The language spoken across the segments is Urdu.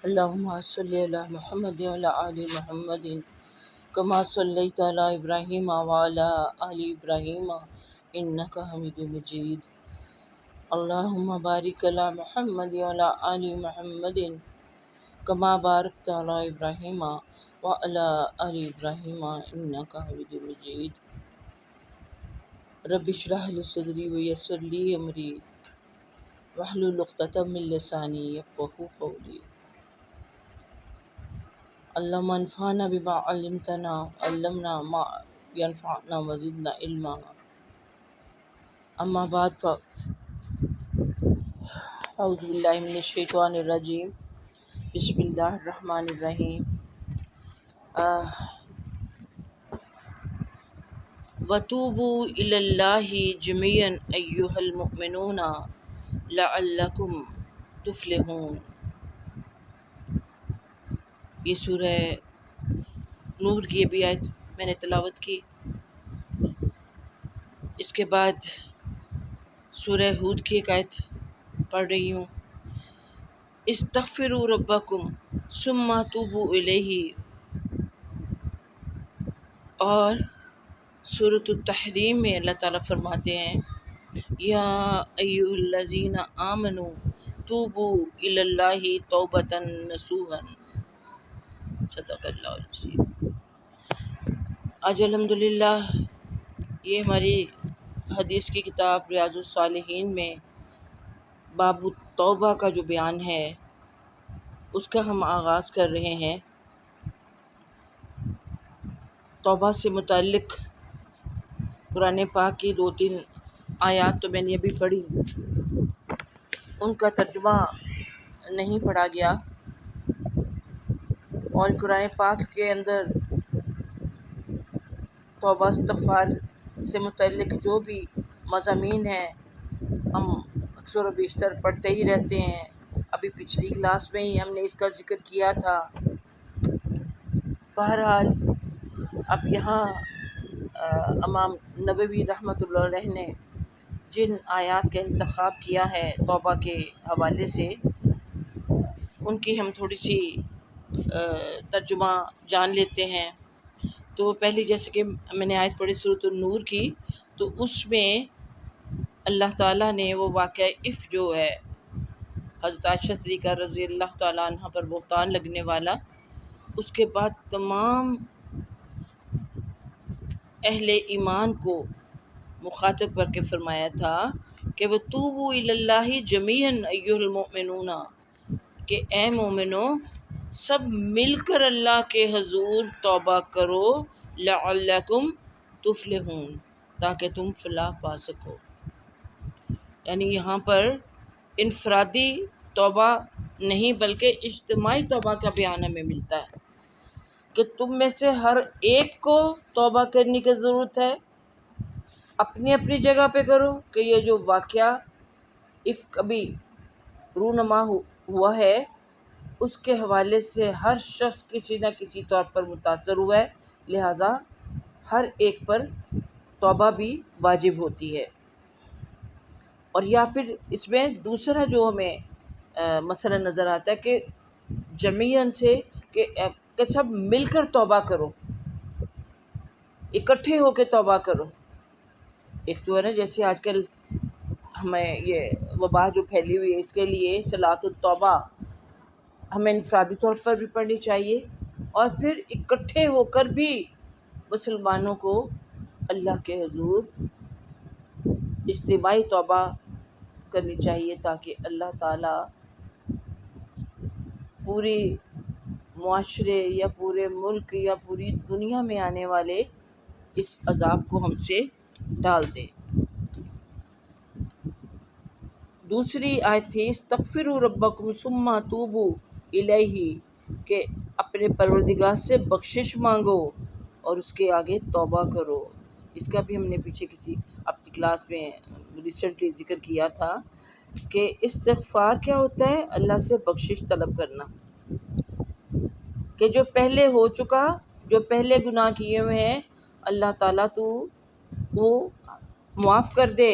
اللهم صل على محمد وعلى آل محمد كما صليت على إبراهيم وعلى آل إبراهيم إنك حميد مجيد. اللهم بارك على محمد وعلى آل محمد كما باركت على إبراهيم وعلى آل إبراهيم إنك حميد مجيد. رب اشرح لي صدري ويسر لي أمري واحلل عقدة من لساني يفقهوا قولي. اللهم انفعنا بما علمتنا علمنا ما ينفعنا وزدنا علما. اما بعد اعوذ باللہ من الشیطان الرجیم. بسم اللہ الرحمن الرحیم. وتوبوا الی اللہ جميعا ایھا المؤمنون لعلکم تفلحون. یہ سورہ نور کی ابھی آیت میں نے تلاوت کی. اس کے بعد سورہ ہود کی ایک آیت پڑھ رہی ہوں. استغفروا ربکم ثم توبوا الیہ. اور سورۃ التحریم میں اللہ تعالیٰ فرماتے ہیں یا ایھا الذین آمنوا توبوا الی اللہ توبۃ نصوحا. صدق اللہ العظیم. آج الحمدللہ یہ ہماری حدیث کی کتاب ریاض الصالحین میں باب توبہ کا جو بیان ہے اس کا ہم آغاز کر رہے ہیں. توبہ سے متعلق قرآن پاک کی 2-3 آیات تو میں نے ابھی پڑھی، ان کا ترجمہ نہیں پڑھا گیا. اور قرآن پاک کے اندر توبہ استغفار سے متعلق جو بھی مضامین ہیں ہم اکثر و بیشتر پڑھتے ہی رہتے ہیں. ابھی پچھلی کلاس میں ہی ہم نے اس کا ذکر کیا تھا. بہرحال اب یہاں امام نووی رحمۃ اللہ علیہ نے جن آیات کا انتخاب کیا ہے توبہ کے حوالے سے ان کی ہم تھوڑی سی ترجمہ جان لیتے ہیں. تو پہلی جیسے کہ میں نے آیت پڑھی سورۃ النور کی، تو اس میں اللہ تعالیٰ نے وہ واقعہ جو ہے حضرت عائشہ صدیقہ رضی اللہ تعالیٰ عنہ پر بہتان لگنے والا، اس کے بعد تمام اہل ایمان کو مخاطب کر کے فرمایا تھا کہ وتوبوا الی اللہ جميعا ایھا المؤمنون، کہ اے مومنو سب مل کر اللہ کے حضور توبہ کرو لعلکم تفلحون، تاکہ تم فلاح پا سکو. یعنی یہاں پر انفرادی توبہ نہیں بلکہ اجتماعی توبہ کا بیان ہمیں ملتا ہے کہ تم میں سے ہر ایک کو توبہ کرنے کی ضرورت ہے. اپنی اپنی جگہ پہ کرو کہ یہ جو واقعہ ابھی رونما ہوا ہے اس کے حوالے سے ہر شخص کسی نہ کسی طور پر متاثر ہوا ہے، لہٰذا ہر ایک پر توبہ بھی واجب ہوتی ہے. اور یا پھر اس میں دوسرا جو ہمیں مسئلہ نظر آتا ہے کہ جمیعاً سے کہ سب مل کر توبہ کرو، اکٹھے ہو کے توبہ کرو. ایک تو ہے نا جیسے آج کل ہمیں یہ وبا جو پھیلی ہوئی ہے اس کے لیے صلاۃ التوبہ ہمیں انفرادی طور پر بھی پڑھنی چاہیے، اور پھر اکٹھے ہو کر بھی مسلمانوں کو اللہ کے حضور اجتماعی توبہ کرنی چاہیے تاکہ اللہ تعالیٰ پوری معاشرے یا پورے ملک یا پوری دنیا میں آنے والے اس عذاب کو ہم سے ڈال دے. دوسری آیت تھی استغفروا ربکم ثم توبوا الیہ، کہ اپنے پروردگار سے بخشش مانگو اور اس کے آگے توبہ کرو. اس کا بھی ہم نے پیچھے کسی اپنی کلاس میں ریسنٹلی ذکر کیا تھا کہ استغفار کیا ہوتا ہے؟ اللہ سے بخشش طلب کرنا، کہ جو پہلے ہو چکا، جو پہلے گناہ کیے ہوئے ہیں اللہ تعالیٰ تو وہ معاف کر دے،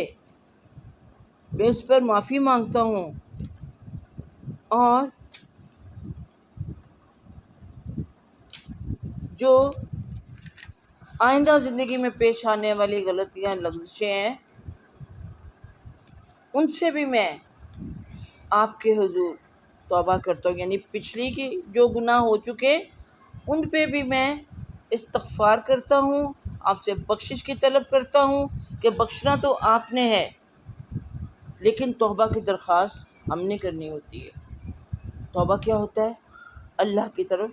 میں اس پر معافی مانگتا ہوں. اور جو آئندہ زندگی میں پیش آنے والی غلطیاں لغزشیں ہیں ان سے بھی میں آپ کے حضور توبہ کرتا ہوں، یعنی پچھلی کی جو گناہ ہو چکے ان پہ بھی میں استغفار کرتا ہوں، آپ سے بخشش کی طلب کرتا ہوں کہ بخشنا تو آپ نے ہے لیکن توبہ کی درخواست ہم نے کرنی ہوتی ہے۔ توبہ کیا ہوتا ہے؟ اللہ کی طرف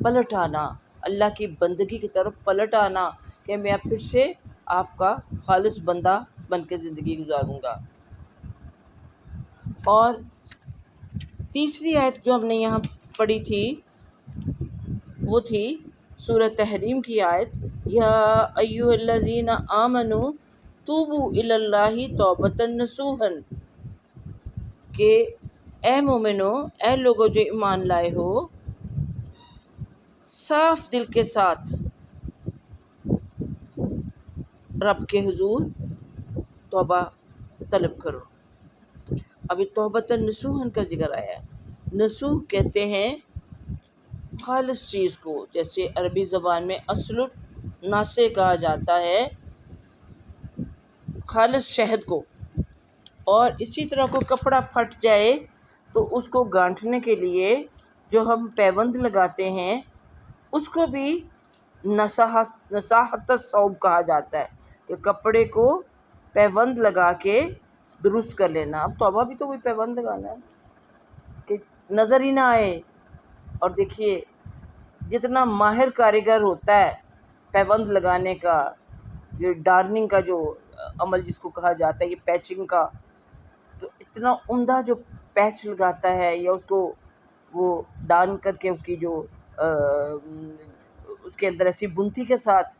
پلٹ آنا، اللہ کی بندگی کی طرف پلٹ آنا کہ میں پھر سے آپ کا خالص بندہ بن کے زندگی گزاروں گا۔ اور تیسری آیت جو ہم نے یہاں پڑھی تھی وہ تھی سورہ تحریم کی آیت، یا ایھا الذین آمنوا توبوا الی اللہ توبۃ نصوحا، کہ اے مومنو، اے لوگو جو ایمان لائے ہو، صاف دل کے ساتھ رب کے حضور توبہ طلب کرو۔ ابھی توبۃ نصوحا کا ذکر آیا ہے۔ نصوح کہتے ہیں خالص چیز کو، جیسے عربی زبان میں اصل ناصع کہا جاتا ہے خالص شہد کو، اور اسی طرح کوئی کپڑا پھٹ جائے تو اس کو گانٹھنے کے لیے جو ہم پیوند لگاتے ہیں اس کو بھی نصاحت الثوب کہا جاتا ہے، کہ کپڑے کو پیوند لگا کے درست کر لینا۔ اب توبہ بھی تو کوئی پیوند لگانا ہے کہ نظر ہی نہ آئے۔ اور دیکھیے جتنا ماہر کاریگر ہوتا ہے پیوند لگانے کا، یہ ڈارننگ کا جو عمل جس کو کہا جاتا ہے، یہ پیچنگ کا، تو اتنا عمدہ جو پیچ لگاتا ہے یا اس کو وہ ڈان کر کے اس کی جو اس کے اندر ایسی بنتی کے ساتھ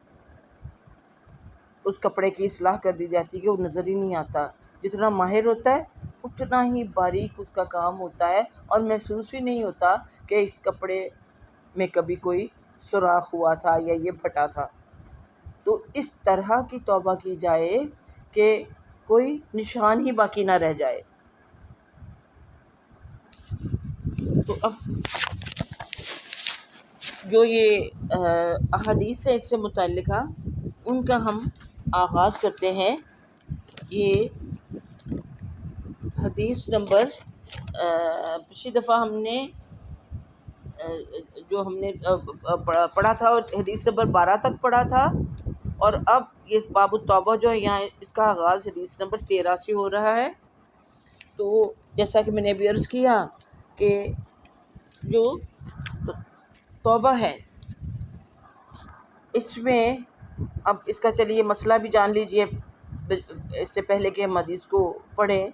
اس کپڑے کی اصلاح کر دی جاتی ہے کہ وہ نظر ہی نہیں آتا۔ جتنا ماہر ہوتا ہے اتنا ہی باریک اس کا کام ہوتا ہے اور محسوس بھی نہیں ہوتا کہ اس کپڑے میں کبھی کوئی سوراخ ہوا تھا یا یہ پھٹا تھا۔ تو اس طرح کی توبہ کی جائے کہ کوئی نشان ہی باقی نہ رہ جائے۔ تو اب جو یہ احادیث ہے اس سے متعلقہ ان کا ہم آغاز کرتے ہیں۔ یہ حدیث نمبر پچھلی دفعہ ہم نے جو ہم نے پڑھا تھا حدیث نمبر 12 تک پڑھا تھا، اور اب یہ باب التوبہ جو ہے یہاں اس کا آغاز حدیث نمبر 13 سے ہو رہا ہے۔ تو جیسا کہ میں نے ابھی عرض کیا کہ جو توبہ ہے اس میں اب اس کا چلیے مسئلہ بھی جان لیجئے اس سے پہلے کہ ہم حدیث کو پڑھیں،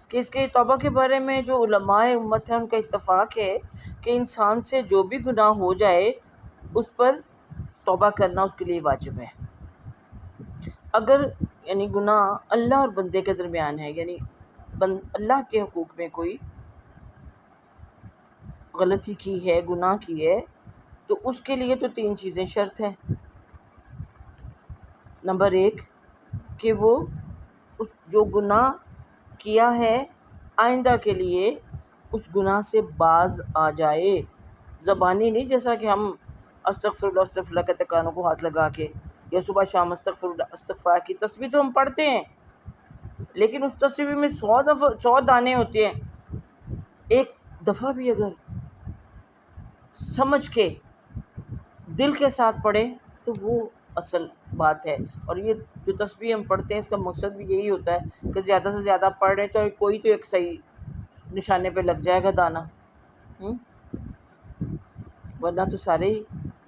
کہ اس کے توبہ کے بارے میں جو علماء امت ہیں ان کا اتفاق ہے کہ انسان سے جو بھی گناہ ہو جائے اس پر توبہ کرنا اس کے لیے واجب ہے۔ اگر یعنی گناہ اللہ اور بندے کے درمیان ہے، یعنی اللہ کے حقوق میں کوئی غلطی کی ہے، گناہ کی ہے، تو اس کے لیے تو 3 چیزیں شرط ہیں۔ نمبر 1 کہ وہ اس جو گناہ کیا ہے آئندہ کے لیے اس گناہ سے باز آ جائے، زبانی نہیں جیسا کہ ہم استغفر اللہ استغفر اللہ کہتے کانوں کو ہاتھ لگا کے، یا صبح شام استغفر اللہ استغفار کی تسبیح تو ہم پڑھتے ہیں لیکن اس تسبیح میں 100 دانے ہوتے ہیں، ایک دفعہ بھی اگر سمجھ کے دل کے ساتھ پڑھے تو وہ اصل بات ہے۔ اور یہ جو تسبیح ہم پڑھتے ہیں اس کا مقصد بھی یہی ہوتا ہے کہ زیادہ سے زیادہ پڑھ رہے تو کوئی تو ایک صحیح نشانے پہ لگ جائے گا دانہ، ورنہ تو سارے ہی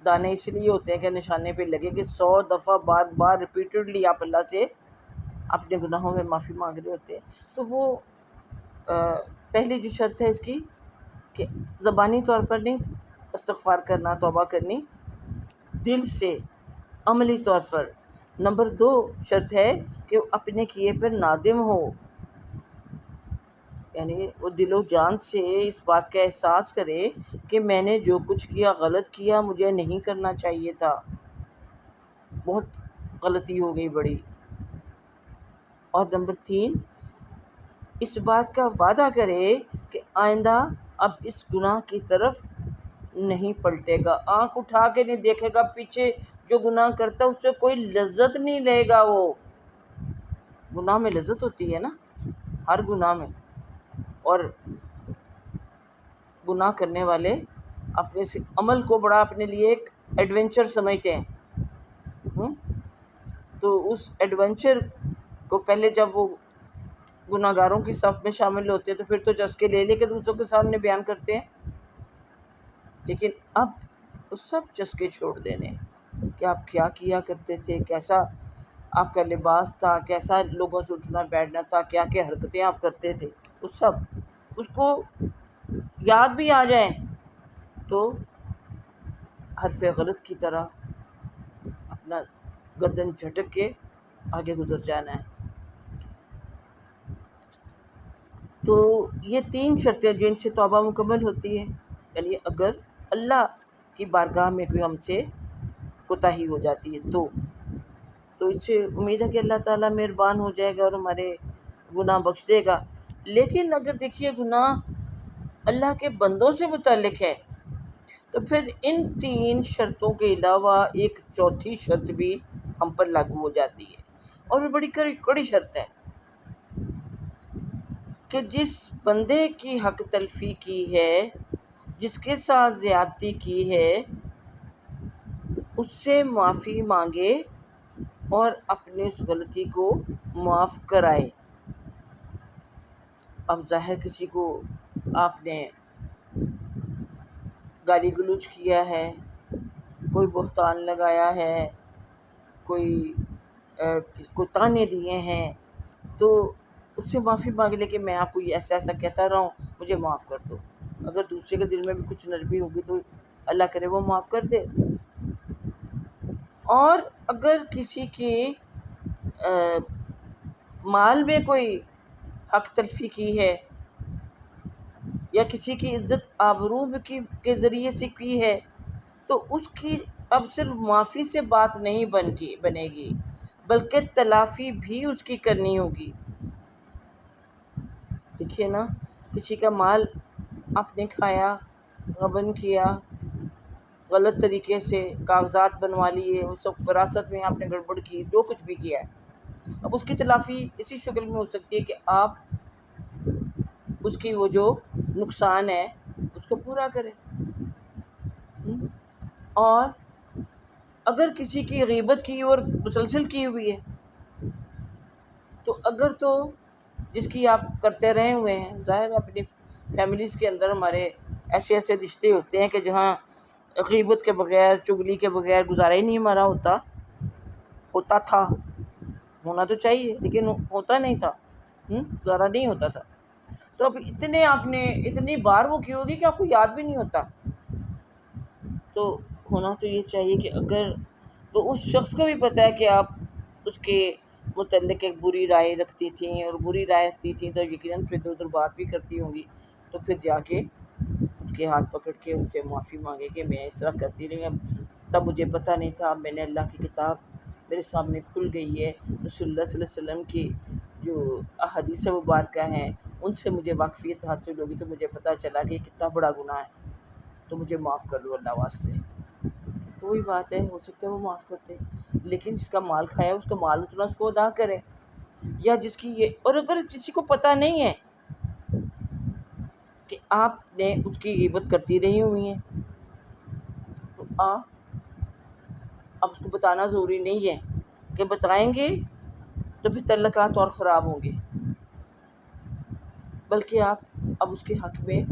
دانے اس لیے ہوتے ہیں کہ نشانے پہ لگے کہ 100 دفعہ بار بار ریپیٹڈلی آپ اللہ سے اپنے گناہوں میں معافی مانگ رہے ہوتے ہیں۔ تو وہ پہلی جو شرط ہے اس کی کہ زبانی طور پر نہیں استغفار کرنا، توبہ کرنی، دل سے عملی طور پر۔ نمبر 2 شرط ہے کہ وہ اپنے کیے پر نادم ہو، یعنی وہ دل و جان سے اس بات کا احساس کرے کہ میں نے جو کچھ کیا غلط کیا، مجھے نہیں کرنا چاہیے تھا، بہت غلطی ہو گئی بڑی۔ اور نمبر 3 اس بات کا وعدہ کرے کہ آئندہ اب اس گناہ کی طرف نہیں پلٹے گا، آنکھ اٹھا کے نہیں دیکھے گا پیچھے، جو گناہ کرتا ہے اس سے کوئی لذت نہیں لے گا۔ وہ گناہ میں لذت ہوتی ہے نا، ہر گناہ میں، اور گناہ کرنے والے اپنے عمل کو بڑا اپنے لیے ایک ایڈونچر سمجھتے ہیں۔ تو اس ایڈونچر کو پہلے جب وہ گناہ گاروں کی صف میں شامل ہوتے ہیں تو پھر تو چسکے لے کے دوسروں کے سامنے بیان کرتے ہیں، لیکن اب وہ سب چسکے چھوڑ دینے کہ آپ کیا کیا کرتے تھے، کیسا آپ کا لباس تھا، کیسا لوگوں سے اٹھنا بیٹھنا تھا، کیا کیا حرکتیں آپ کرتے تھے، وہ سب اس کو یاد بھی آ جائیں تو حرف غلط کی طرح اپنا گردن جھٹک کے آگے گزر جانا ہے۔ تو یہ 3 شرطیں جن سے توبہ مکمل ہوتی ہے، یعنی اگر اللہ کی بارگاہ میں کوئی ہم سے کوتاہی ہو جاتی ہے تو اس سے امید ہے کہ اللہ تعالیٰ مہربان ہو جائے گا اور ہمارے گناہ بخش دے گا۔ لیکن اگر دیکھیے گناہ اللہ کے بندوں سے متعلق ہے تو پھر ان 3 شرطوں کے علاوہ ایک چوتھی شرط بھی ہم پر لاگو ہو جاتی ہے، اور وہ بڑی کڑی شرط ہے کہ جس بندے کی حق تلفی کی ہے، جس کے ساتھ زیادتی کی ہے، اس سے معافی مانگے اور اپنے اس غلطی کو معاف کرائے۔ اب ظاہر کسی کو آپ نے گالی گلوچ کیا ہے، کوئی بہتان لگایا ہے، کوئی تانے دیے ہیں، تو اس سے معافی مانگ لے کہ میں آپ کو ایسا ایسا کہتا رہا ہوں، مجھے معاف کر دو۔ اگر دوسرے کے دل میں بھی کچھ نرمی ہوگی تو اللہ کرے وہ معاف کر دے۔ اور اگر کسی کی مال میں کوئی حق تلفی کی ہے یا کسی کی عزت آبرو کے ذریعے سے کی ہے تو اس کی اب صرف معافی سے بات نہیں بنے گی، بلکہ تلافی بھی اس کی کرنی ہوگی۔ دیکھیے نا، کسی کا مال آپ نے کھایا، غبن کیا، غلط طریقے سے کاغذات بنوا لیے، وہ سب وراثت میں آپ نے گڑبڑ کی، جو کچھ بھی کیا ہے، اب اس کی تلافی اسی شکل میں ہو سکتی ہے کہ آپ اس کی وہ جو نقصان ہے اس کو پورا کریں۔ اور اگر کسی کی غیبت کی اور مسلسل کی ہوئی ہے تو جس کی آپ کرتے رہے ہوئے ہیں، ظاہر اپنی فیملیز کے اندر ہمارے ایسے ایسے رشتے ہوتے ہیں کہ جہاں غیبت کے بغیر، چغلی کے بغیر گزارا ہی نہیں ہمارا ہوتا تھا، ہونا تو چاہیے لیکن ہوتا نہیں تھا، گزارا نہیں ہوتا تھا۔ تو اب اتنی بار وہ کی ہوگی کہ آپ کو یاد بھی نہیں ہوتا۔ تو ہونا تو یہ چاہیے کہ اگر تو اس شخص کو بھی پتہ ہے کہ آپ اس کے متعلق ایک بری رائے رکھتی تھیں، اور بری رائے رکھتی تھیں تو یقیناً پھر ادھر بات بھی کرتی ہوں گی، تو پھر جا کے اس کے ہاتھ پکڑ کے اس سے معافی مانگے کہ میں اس طرح کرتی رہی، اب تب مجھے پتہ نہیں تھا، میں نے اللہ کی کتاب میرے سامنے کھل گئی ہے، رسول اللہ صلی اللہ علیہ وسلم کی جو احادیث مبارکہ ہیں ان سے مجھے واقفیت حاصل ہوگی، تو مجھے پتہ چلا کہ یہ کتنا بڑا گناہ ہے، تو مجھے معاف کر دو اللہ واسطے۔ تو وہی بات ہے، ہو سکتا ہے وہ معاف کرتے، لیکن جس کا مال کھایا اس کا مال اتنا اس کو ادا کرے، یا جس کی یہ، اور اگر کسی کو پتہ نہیں ہے کہ آپ نے اس کی غیبت کرتی رہی ہوئی ہیں تو اب اس کو بتانا ضروری نہیں ہے، کہ بتائیں گے تو پھر تعلقات اور خراب ہوں گے، بلکہ آپ اب اس کے حق میں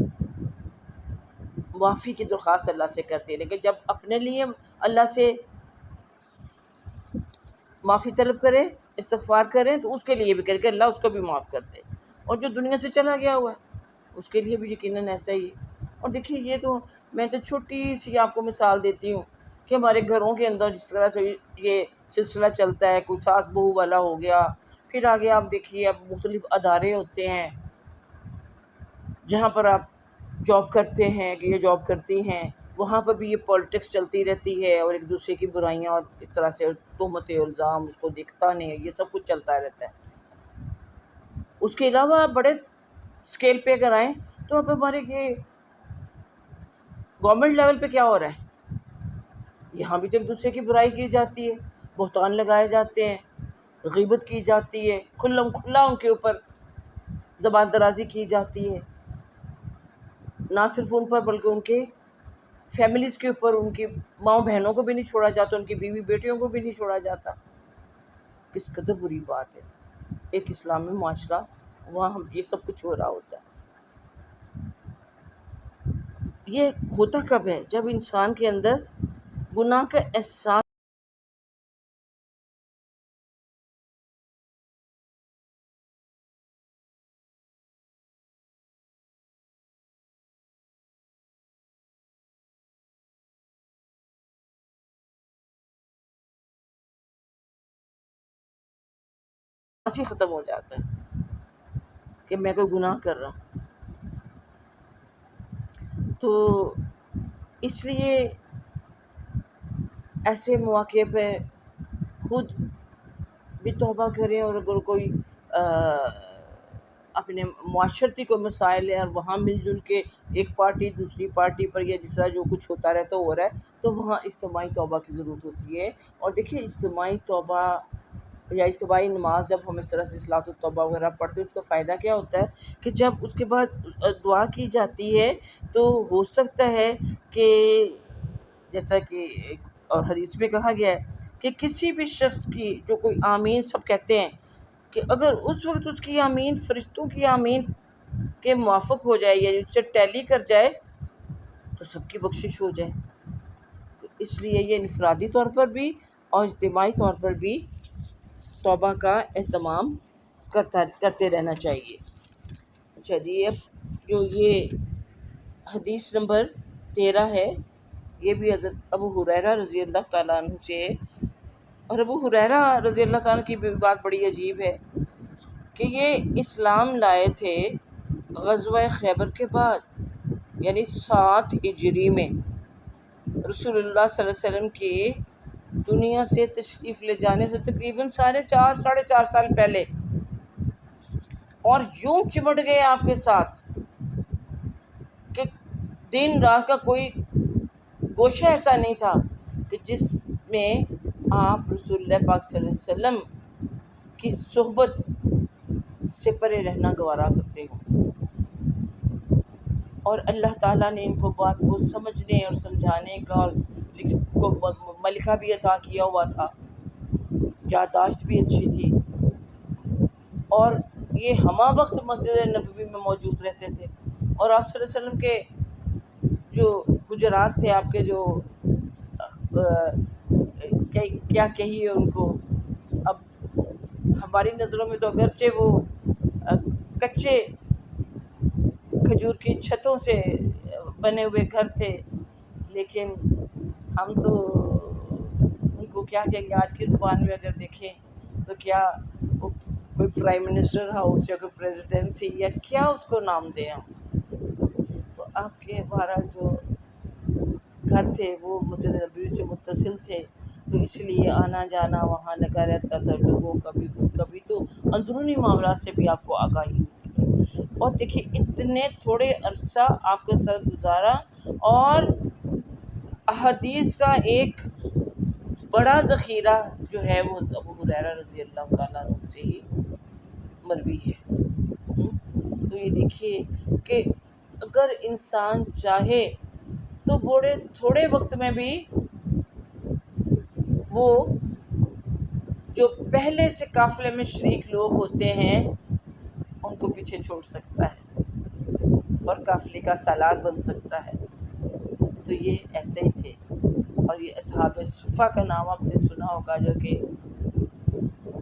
معافی کی درخواست اللہ سے کرتے ہیں، لیکن جب اپنے لیے اللہ سے معافی طلب کریں، استغفار کریں، تو اس کے لیے بھی کریں کہ اللہ اس کو بھی معاف کر دے، اور جو دنیا سے چلا گیا ہوا ہے اس کے لیے بھی یقیناً ایسا ہی ہے۔ اور دیکھیے یہ تو میں تو چھوٹی سی آپ کو مثال دیتی ہوں کہ ہمارے گھروں کے اندر جس طرح سے یہ سلسلہ چلتا ہے، کوئی ساس بہو والا ہو گیا، پھر آگے آپ دیکھیے اب مختلف ادارے ہوتے ہیں جہاں پر آپ جاب کرتے ہیں کہ یہ جاب کرتی ہیں، وہاں پر بھی یہ پالیٹکس چلتی رہتی ہے، اور ایک دوسرے کی برائیاں اور اس طرح سے تہمت الزام اس کو دکھتا نہیں، یہ سب کچھ چلتا رہتا ہے۔ اس کے علاوہ بڑے اسکیل پہ اگر آئیں تو اب ہمارے یہ گورنمنٹ لیول پہ کیا ہو رہا ہے؟ یہاں بھی تو ایک دوسرے کی برائی کی جاتی ہے، بہتان لگائے جاتے ہیں، غیبت کی جاتی ہے، کھلم کھلا ان کے اوپر زبان درازی کی جاتی ہے، نہ صرف ان پر بلکہ ان کے فیملیز کے اوپر، ان کی ماؤں بہنوں کو بھی نہیں چھوڑا جاتا، ان کی بیوی بیٹیوں کو بھی نہیں چھوڑا جاتا۔ کس قدر بری بات ہے ایک اسلامی معاشرہ، وہاں ہم یہ سب کچھ ہو رہا ہوتا ہے۔ یہ ہوتا کب ہے؟ جب انسان کے اندر گناہ کا احساس ہی ختم ہو جاتا ہے کہ میں کوئی گناہ کر رہا ہوں۔ تو اس لیے ایسے مواقع پہ خود بھی توبہ کریں، اور اگر کوئی اپنے معاشرتی کو مسائل ہے اور وہاں مل جل کے ایک پارٹی دوسری پارٹی پر یا جس طرح جو کچھ ہوتا رہتا ہو رہا ہے، تو وہاں اجتماعی توبہ کی ضرورت ہوتی ہے۔ اور دیکھیے اجتماعی توبہ یا اجتماعی نماز جب ہم اس طرح سے صلاۃ التوبہ وغیرہ پڑھتے ہیں، اس کا فائدہ کیا ہوتا ہے کہ جب اس کے بعد دعا کی جاتی ہے تو ہو سکتا ہے کہ جیسا کہ ایک اور حدیث میں کہا گیا ہے کہ کسی بھی شخص کی جو کوئی آمین سب کہتے ہیں، کہ اگر اس وقت اس کی آمین فرشتوں کی آمین کے موافق ہو جائے یا اس سے ٹیلی کر جائے تو سب کی بخشش ہو جائے۔ تو اس لیے یہ انفرادی طور پر بھی اور اجتماعی طور پر بھی توبہ کا اہتمام کرتے رہنا چاہیے۔ اچھا جی، اب جو یہ حدیث نمبر 13 ہے، یہ بھی حضرت ابو ہریرہ رضی اللہ تعالیٰ عنہ سے ہے۔ اور ابو ہریرہ رضی اللہ تعالیٰ کی بھی بات بڑی عجیب ہے کہ یہ اسلام لائے تھے غزوہ خیبر کے بعد، یعنی 7 ہجری میں، رسول اللہ صلی اللہ علیہ وسلم کی دنیا سے تشریف لے جانے سے تقریباً ساڑھے چار سال پہلے، اور یوں چمٹ گئے آپ کے ساتھ کہ دن رات کا کوئی گوشہ ایسا نہیں تھا کہ جس میں آپ رسول اللہ پاک صلی اللہ علیہ وسلم کی صحبت سے پرے رہنا گوارا کرتے ہوں۔ اور اللہ تعالیٰ نے ان کو بات کو سمجھنے اور سمجھانے کا اور کو ملکہ بھی عطا کیا ہوا تھا، یادداشت بھی اچھی تھی، اور یہ ہمہ وقت مسجد نبوی میں موجود رہتے تھے۔ اور آپ صلی اللہ علیہ وسلم کے جو حجرات تھے، آپ کے جو کیا کہیے ان کو، اب ہماری نظروں میں تو اگرچہ وہ کچے کھجور کی چھتوں سے بنے ہوئے گھر تھے، لیکن ہم تو ان کو کیا کہیں گے، آج کی زبان میں اگر دیکھیں تو کیا وہ کوئی پرائم منسٹر ہاؤس یا کوئی پریزیڈنسی یا کیا اس کو نام دیں ہم۔ تو آپ کے ہمارا جو گھر تھے وہ مسجد نبوی سے متصل تھے، تو اس لیے آنا جانا وہاں لگا رہتا تھا لوگوں کا بھی، کبھی تو اندرونی معاملات سے بھی آپ کو آگاہی ہوتی تھی۔ اور دیکھیے اتنے تھوڑے عرصہ آپ کے ساتھ گزارا، اور احادیث کا ایک بڑا ذخیرہ جو ہے وہ ابو ہریرہ رضی اللہ تعالیٰ عنہ سے ہی مروی ہے۔ تو یہ دیکھیے کہ اگر انسان چاہے تو بڑے تھوڑے وقت میں بھی وہ جو پہلے سے قافلے میں شریک لوگ ہوتے ہیں ان کو پیچھے چھوڑ سکتا ہے اور قافلے کا سالار بن سکتا ہے۔ تو یہ ایسے ہی تھے۔ اور یہ اصحاب صفہ کا نام آپ نے سنا ہوگا، جو کہ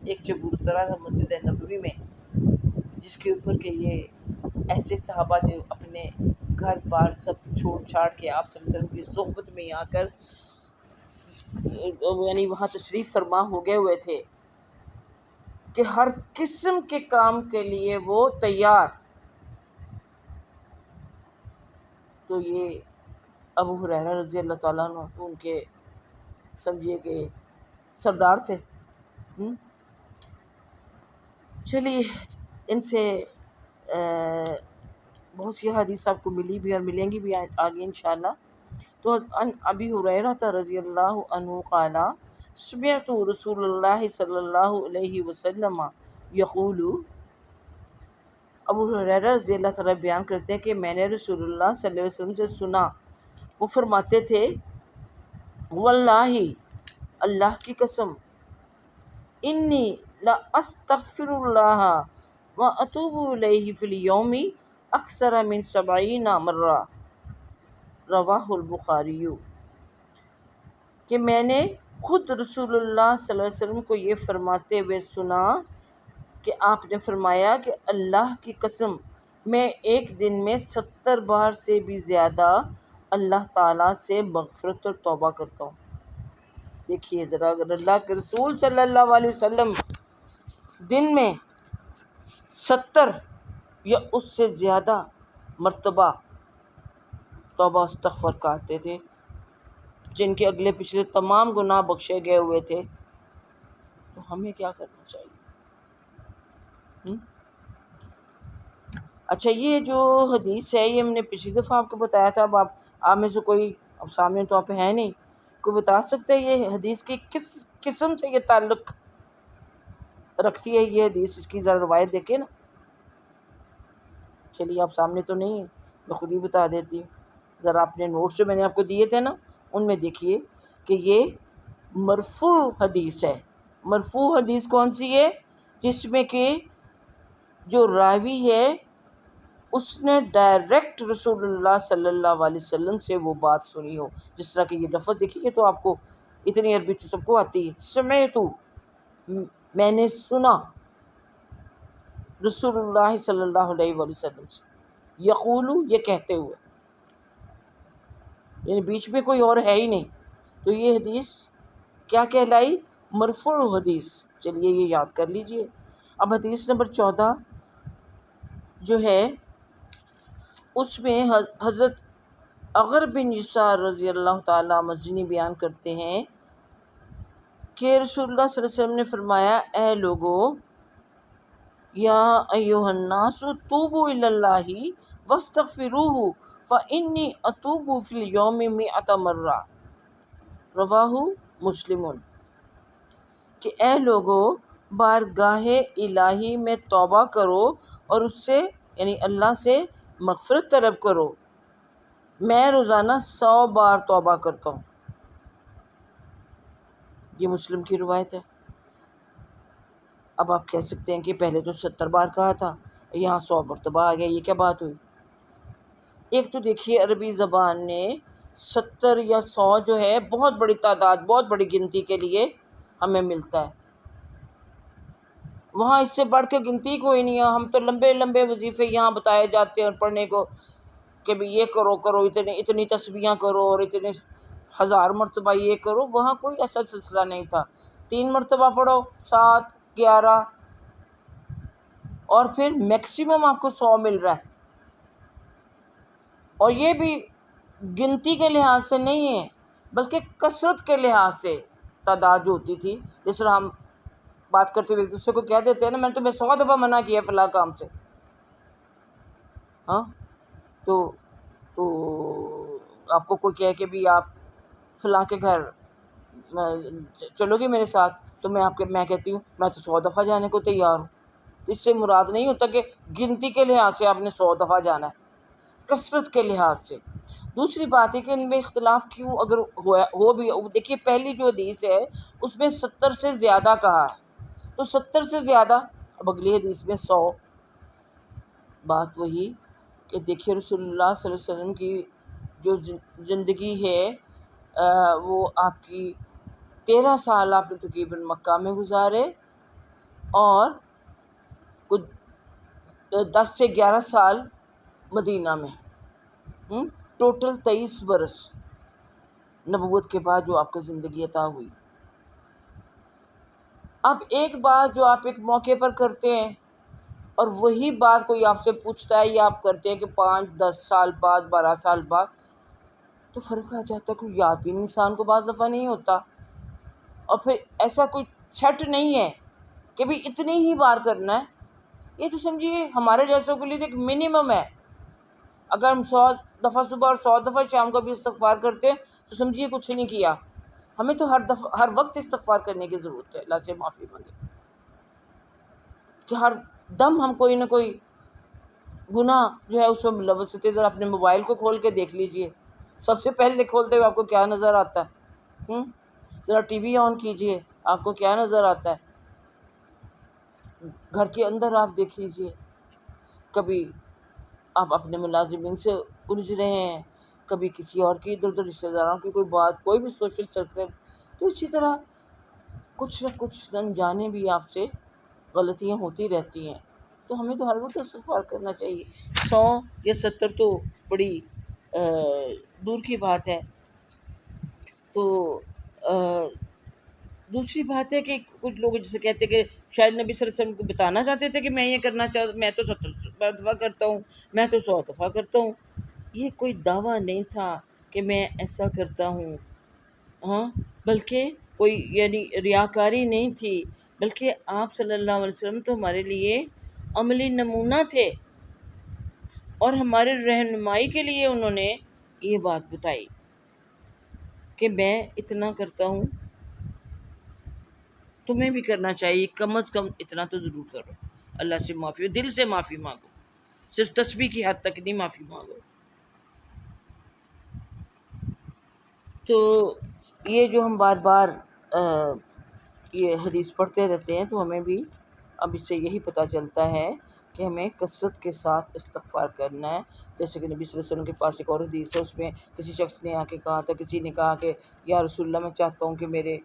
ایک چبوترا تھا مسجد نبوی میں، جس کے اوپر کہ یہ ایسے صحابہ جو اپنے گھر بار سب چھوڑ چھاڑ کے آپ صلی اللہ علیہ وسلم کی صحبت میں آ کر یعنی وہاں تشریف فرما ہو گئے ہوئے تھے کہ ہر قسم کے کام کے لیے وہ تیار۔ تو یہ ابو ہریرہ رضی اللہ تعالیٰ عنہ تو ان کے سمجھیے کہ سردار تھے۔ چلیے، ان سے بہت سی حدیث آپ کو ملی بھی اور ملیں گی بھی آگے انشاءاللہ۔ تو ان ابی ہریرہ رضی اللہ عنہ قال سمعت رسول اللہ صلی اللہ علیہ وسلم یقول، ابو ہریرہ رضی اللہ تعالیٰ بیان کرتے ہیں کہ میں نے رسول اللہ صلی اللہ علیہ وسلم سے سنا، وہ فرماتے تھے واللہ، اللہ کی قسم، انی لا استغفر اللہ و اتوب الیہ فی الیوم اکثر من 70 مرہ، رواہ البخاری، کہ میں نے خود رسول اللہ صلی اللہ علیہ وسلم کو یہ فرماتے ہوئے سنا کہ آپ نے فرمایا کہ اللہ کی قسم میں ایک دن میں 70 بار سے بھی زیادہ اللہ تعالیٰ سے مغفرت اور توبہ کرتا ہوں۔ دیکھیے ذرا، اگر اللہ کے رسول صلی اللہ علیہ وسلم دن میں 70 یا اس سے زیادہ مرتبہ توبہ استغفار کرتے تھے، جن کے اگلے پچھلے تمام گناہ بخشے گئے ہوئے تھے، تو ہمیں کیا کرنا چاہیے؟ اچھا، یہ جو حدیث ہے یہ ہم نے پچھلی دفعہ آپ کو بتایا تھا۔ اب آپ میں سے کوئی، اب سامنے تو آپ ہے نہیں، کوئی بتا سکتا ہے یہ حدیث کی کس قسم سے یہ تعلق رکھتی ہے یہ حدیث؟ اس کی ذرا روایت دیکھیں نا۔ چلیے، آپ سامنے تو نہیں ہے، میں خود ہی بتا دیتی ہوں۔ ذرا اپنے نوٹس جو میں نے آپ کو دیے تھے نا، ان میں دیکھیے کہ یہ مرفوع حدیث ہے۔ مرفوع حدیث کون سی ہے؟ جس میں کہ جو راوی ہے اس نے ڈائریکٹ رسول اللہ صلی اللہ علیہ وسلم سے وہ بات سنی ہو۔ جس طرح کہ یہ لفظ دیکھیے، تو آپ کو اتنی عربی تو سب کو آتی ہے، سمعت، میں نے سنا رسول اللہ صلی اللہ علیہ وسلم سے، یقول، یہ کہتے ہوئے، یعنی بیچ میں کوئی اور ہے ہی نہیں، تو یہ حدیث کیا کہلائی؟ مرفوع حدیث۔ چلیے یہ یاد کر لیجئے۔ اب حدیث نمبر 14 جو ہے، اس میں حضرت اغر بن یسار رضی اللہ تعالیٰ مزنی بیان کرتے ہیں کہ رسول اللہ صلی اللہ علیہ وسلم نے فرمایا، اے لوگو، یا ایھا الناس توبوا الی اللہ واستغفروہ فانی اتوب فی الیوم 100 مرہ، رواہ مسلم، کہ اے لوگو، بارگاہ الہی میں توبہ کرو اور اس سے، یعنی اللہ سے مغفرت طلب کرو، میں روزانہ 100 بار توبہ کرتا ہوں۔ یہ مسلم کی روایت ہے۔ اب آپ کہہ سکتے ہیں کہ پہلے تو 70 بار کہا تھا، یہاں 100 مرتبہ آ گیا، یہ کیا بات ہوئی؟ ایک تو دیکھیے عربی زبان نے 70 یا 100 جو ہے بہت بڑی تعداد، بہت بڑی گنتی کے لیے ہمیں ملتا ہے۔ وہاں اس سے بڑھ کے گنتی کوئی نہیں ہے۔ ہم تو لمبے لمبے وظیفے یہاں بتائے جاتے ہیں پڑھنے کو کہ بھی یہ کرو اتنی تسبیحاں کرو اور اتنے 1000 مرتبہ یہ کرو۔ وہاں کوئی ایسا سلسلہ نہیں تھا، 3 مرتبہ پڑھو، 7، 11، اور پھر میکسیمم آپ کو 100 مل رہا ہے۔ اور یہ بھی گنتی کے لحاظ سے نہیں ہے، بلکہ کثرت کے لحاظ سے تعداد جو ہوتی تھی۔ جس طرح ہم بات کرتے ہوئے ایک دوسرے کو کہہ دیتے ہیں نا، میں نے تمہیں 100 دفعہ منع کیا ہے فلاں کام سے، ہاں، تو آپ کو کوئی کہے کہ بھی آپ فلاں کے گھر چلو گے میرے ساتھ، تو میں کہتی ہوں میں تو 100 دفعہ جانے کو تیار ہوں۔ اس سے مراد نہیں ہوتا کہ گنتی کے لحاظ سے آپ نے 100 دفعہ جانا ہے، کثرت کے لحاظ سے۔ دوسری بات ہے کہ ان میں اختلاف کیوں اگر ہو بھی، دیکھیے پہلی جو حدیث ہے اس میں 70 سے زیادہ کہا ہے، تو 70 سے زیادہ، اب اگلی حدیث میں 100۔ بات وہی کہ دیکھیے رسول اللہ صلی اللہ علیہ وسلم کی جو زندگی ہے وہ آپ کی 13 سال آپ نے تقریباً مکہ میں گزارے، اور کچھ 10 سے 11 سال مدینہ میں، ٹوٹل 23 برس نبوت کے بعد جو آپ کو زندگی عطا ہوئی۔ اب ایک بات جو آپ ایک موقع پر کرتے ہیں اور وہی بات کوئی آپ سے پوچھتا ہے یا آپ کرتے ہیں کہ 5، 10 سال بعد، 12 سال بعد، تو فرق آ جاتا ہے۔ کوئی یاد بھی انسان کو بعض دفعہ نہیں ہوتا، اور پھر ایسا کوئی چھٹ نہیں ہے کہ بھی اتنی ہی بار کرنا ہے۔ یہ تو سمجھیے ہمارے جیسوں کے لیے ایک منیمم ہے۔ اگر ہم 100 دفعہ صبح اور 100 دفعہ شام کو بھی استغفار کرتے ہیں تو سمجھیے کچھ نہیں کیا. ہمیں تو ہر وقت استغفار کرنے کی ضرورت ہے، اللہ سے معافی مانگے کہ ہر دم ہم کوئی نہ کوئی گناہ جو ہے اس میں ملوث ہوتے. ذرا اپنے موبائل کو کھول کے دیکھ لیجئے، سب سے پہلے کھولتے ہوئے آپ کو کیا نظر آتا ہے؟ ذرا ٹی وی آن کیجئے، آپ کو کیا نظر آتا ہے؟ گھر کے اندر آپ دیکھ لیجئے، کبھی آپ اپنے ملازمین سے الجھ رہے ہیں، کبھی کسی اور کی ادھر ادھر رشتہ داروں کی کوئی بات، کوئی بھی سوشل سرکل. تو اسی طرح کچھ نہ کچھ انجانے بھی آپ سے غلطیاں ہوتی رہتی ہیں. تو ہمیں تو ہر وقت استغفار کرنا چاہیے. 100 یا 70 تو بڑی دور کی بات ہے. تو دوسری بات ہے کہ کچھ لوگ جسے کہتے ہیں کہ شاید نبی صلی اللہ علیہ وسلم کو بتانا چاہتے تھے کہ میں یہ کرنا چاہتا، میں تو 70 دفعہ کرتا ہوں، میں تو 100 دفعہ کرتا ہوں. یہ کوئی دعویٰ نہیں تھا کہ میں ایسا کرتا ہوں، ہاں، بلکہ کوئی یعنی ریاکاری نہیں تھی، بلکہ آپ صلی اللہ علیہ وسلم تو ہمارے لیے عملی نمونہ تھے، اور ہمارے رہنمائی کے لیے انہوں نے یہ بات بتائی کہ میں اتنا کرتا ہوں، تمہیں بھی کرنا چاہیے، کم از کم اتنا تو ضرور کرو. اللہ سے معافی، دل سے معافی مانگو، صرف تسبیح کی حد تک نہیں معافی مانگو. تو یہ جو ہم بار بار یہ حدیث پڑھتے رہتے ہیں تو ہمیں بھی اب اس سے یہی پتہ چلتا ہے کہ ہمیں کثرت کے ساتھ استغفار کرنا ہے. جیسے کہ نبی صلی اللہ علیہ وسلم کے پاس ایک اور حدیث ہے، اس میں کسی شخص نے آ کے کہا تھا، کسی نے کہا کہ یا رسول اللہ میں چاہتا ہوں کہ میرے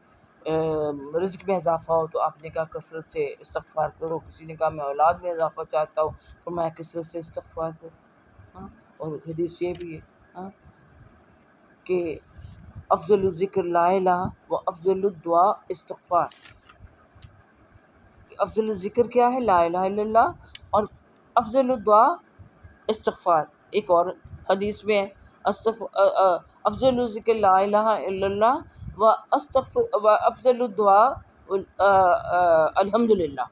رزق میں اضافہ ہو، تو آپ نے کہا کثرت سے استغفار کرو. کسی نے کہا میں اولاد میں اضافہ چاہتا ہوں، تو میں کثرت سے استغفار کرو. ہاں، اور حدیث یہ بھی ہے ہاں کہ افضل الذکر لا الہ و افضل الدعاء استغفار. افضل الذکر کیا ہے؟ لا الہ الا اللہ، اور افضل الدعاء استغفار. ایک اور حدیث میں افضل الذکر لا الہ الا اللہ و افضل الدعاء الحمدللہ.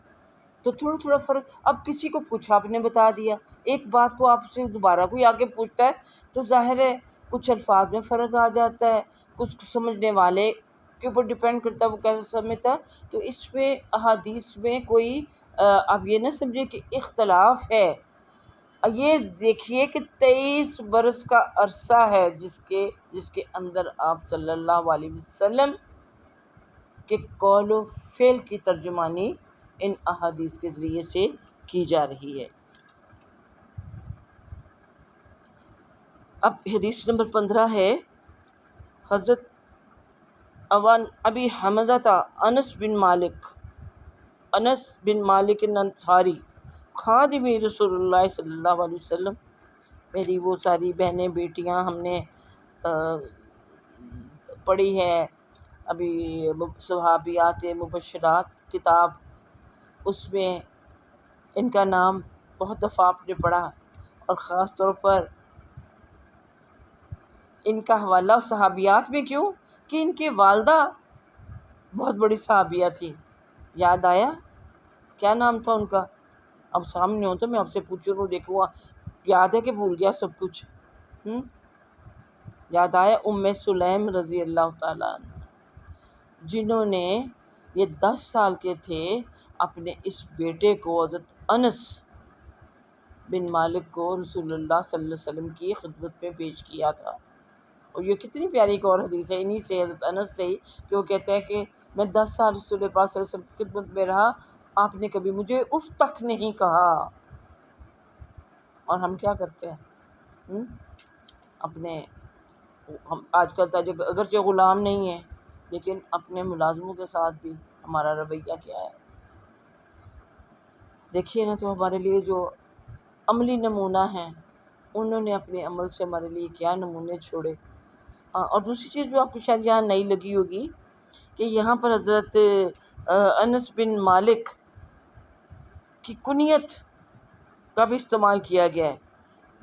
تو تھوڑا تھوڑا فرق. اب کسی کو کچھ آپ نے بتا دیا، ایک بات کو آپ سے دوبارہ کوئی آگے پوچھتا ہے تو ظاہر ہے کچھ الفاظ میں فرق آ جاتا ہے، کچھ سمجھنے والے کے اوپر ڈپینڈ کرتا ہے وہ کیسے سمجھتا. تو اس میں احادیث میں کوئی آپ یہ نہ سمجھے کہ اختلاف ہے. یہ دیکھیے کہ 23 برس کا عرصہ ہے جس کے اندر آپ صلی اللہ علیہ وسلم کے قول و فعل کی ترجمانی ان احادیث کے ذریعے سے کی جا رہی ہے. اب حدیث نمبر 15 ہے، حضرت ابی حمزہ انس بن مالک انصاری خادم رسول اللہ صلی اللہ علیہ وسلم. میری وہ ساری بہنیں بیٹیاں ہم نے پڑھی ہے ابھی صحابیات مبشرات کتاب، اس میں ان کا نام بہت دفعہ آپ نے پڑھا، اور خاص طور پر ان کا حوالہ صحابیات میں کیوں کہ ان کی والدہ بہت بڑی صحابیہ تھی. یاد آیا کیا نام تھا ان کا؟ اب سامنے ہو تو میں آپ سے پوچھوں گا، دیکھوں گا یاد ہے کہ بھول گیا سب کچھ. یاد آیا؟ ام سلیم رضی اللہ تعالیٰ عنہ، جنہوں نے یہ 10 سال کے تھے اپنے اس بیٹے کو حضرت انس بن مالک کو رسول اللہ صلی اللہ علیہ وسلم کی خدمت میں پیش کیا تھا. اور یہ کتنی پیاری ایک اور حدیث ہے انہی سے، حضرت انس سے ہی، کہ وہ کہتے ہیں کہ میں 10 سال رسول پاک صلی اللہ علیہ وسلم کی خدمت میں رہا، آپ نے کبھی مجھے اف تک نہیں کہا. اور ہم کیا کرتے ہیں اپنے، ہم آج کل اگرچہ غلام نہیں ہیں لیکن اپنے ملازموں کے ساتھ بھی ہمارا رویہ کیا ہے؟ دیکھیے نا. تو ہمارے لیے جو عملی نمونہ ہیں انہوں نے اپنے عمل سے ہمارے لیے کیا نمونے چھوڑے. اور دوسری چیز جو آپ کو شاید یہاں نئی لگی ہوگی کہ یہاں پر حضرت انس بن مالک کی کنیت کا بھی استعمال کیا گیا ہے.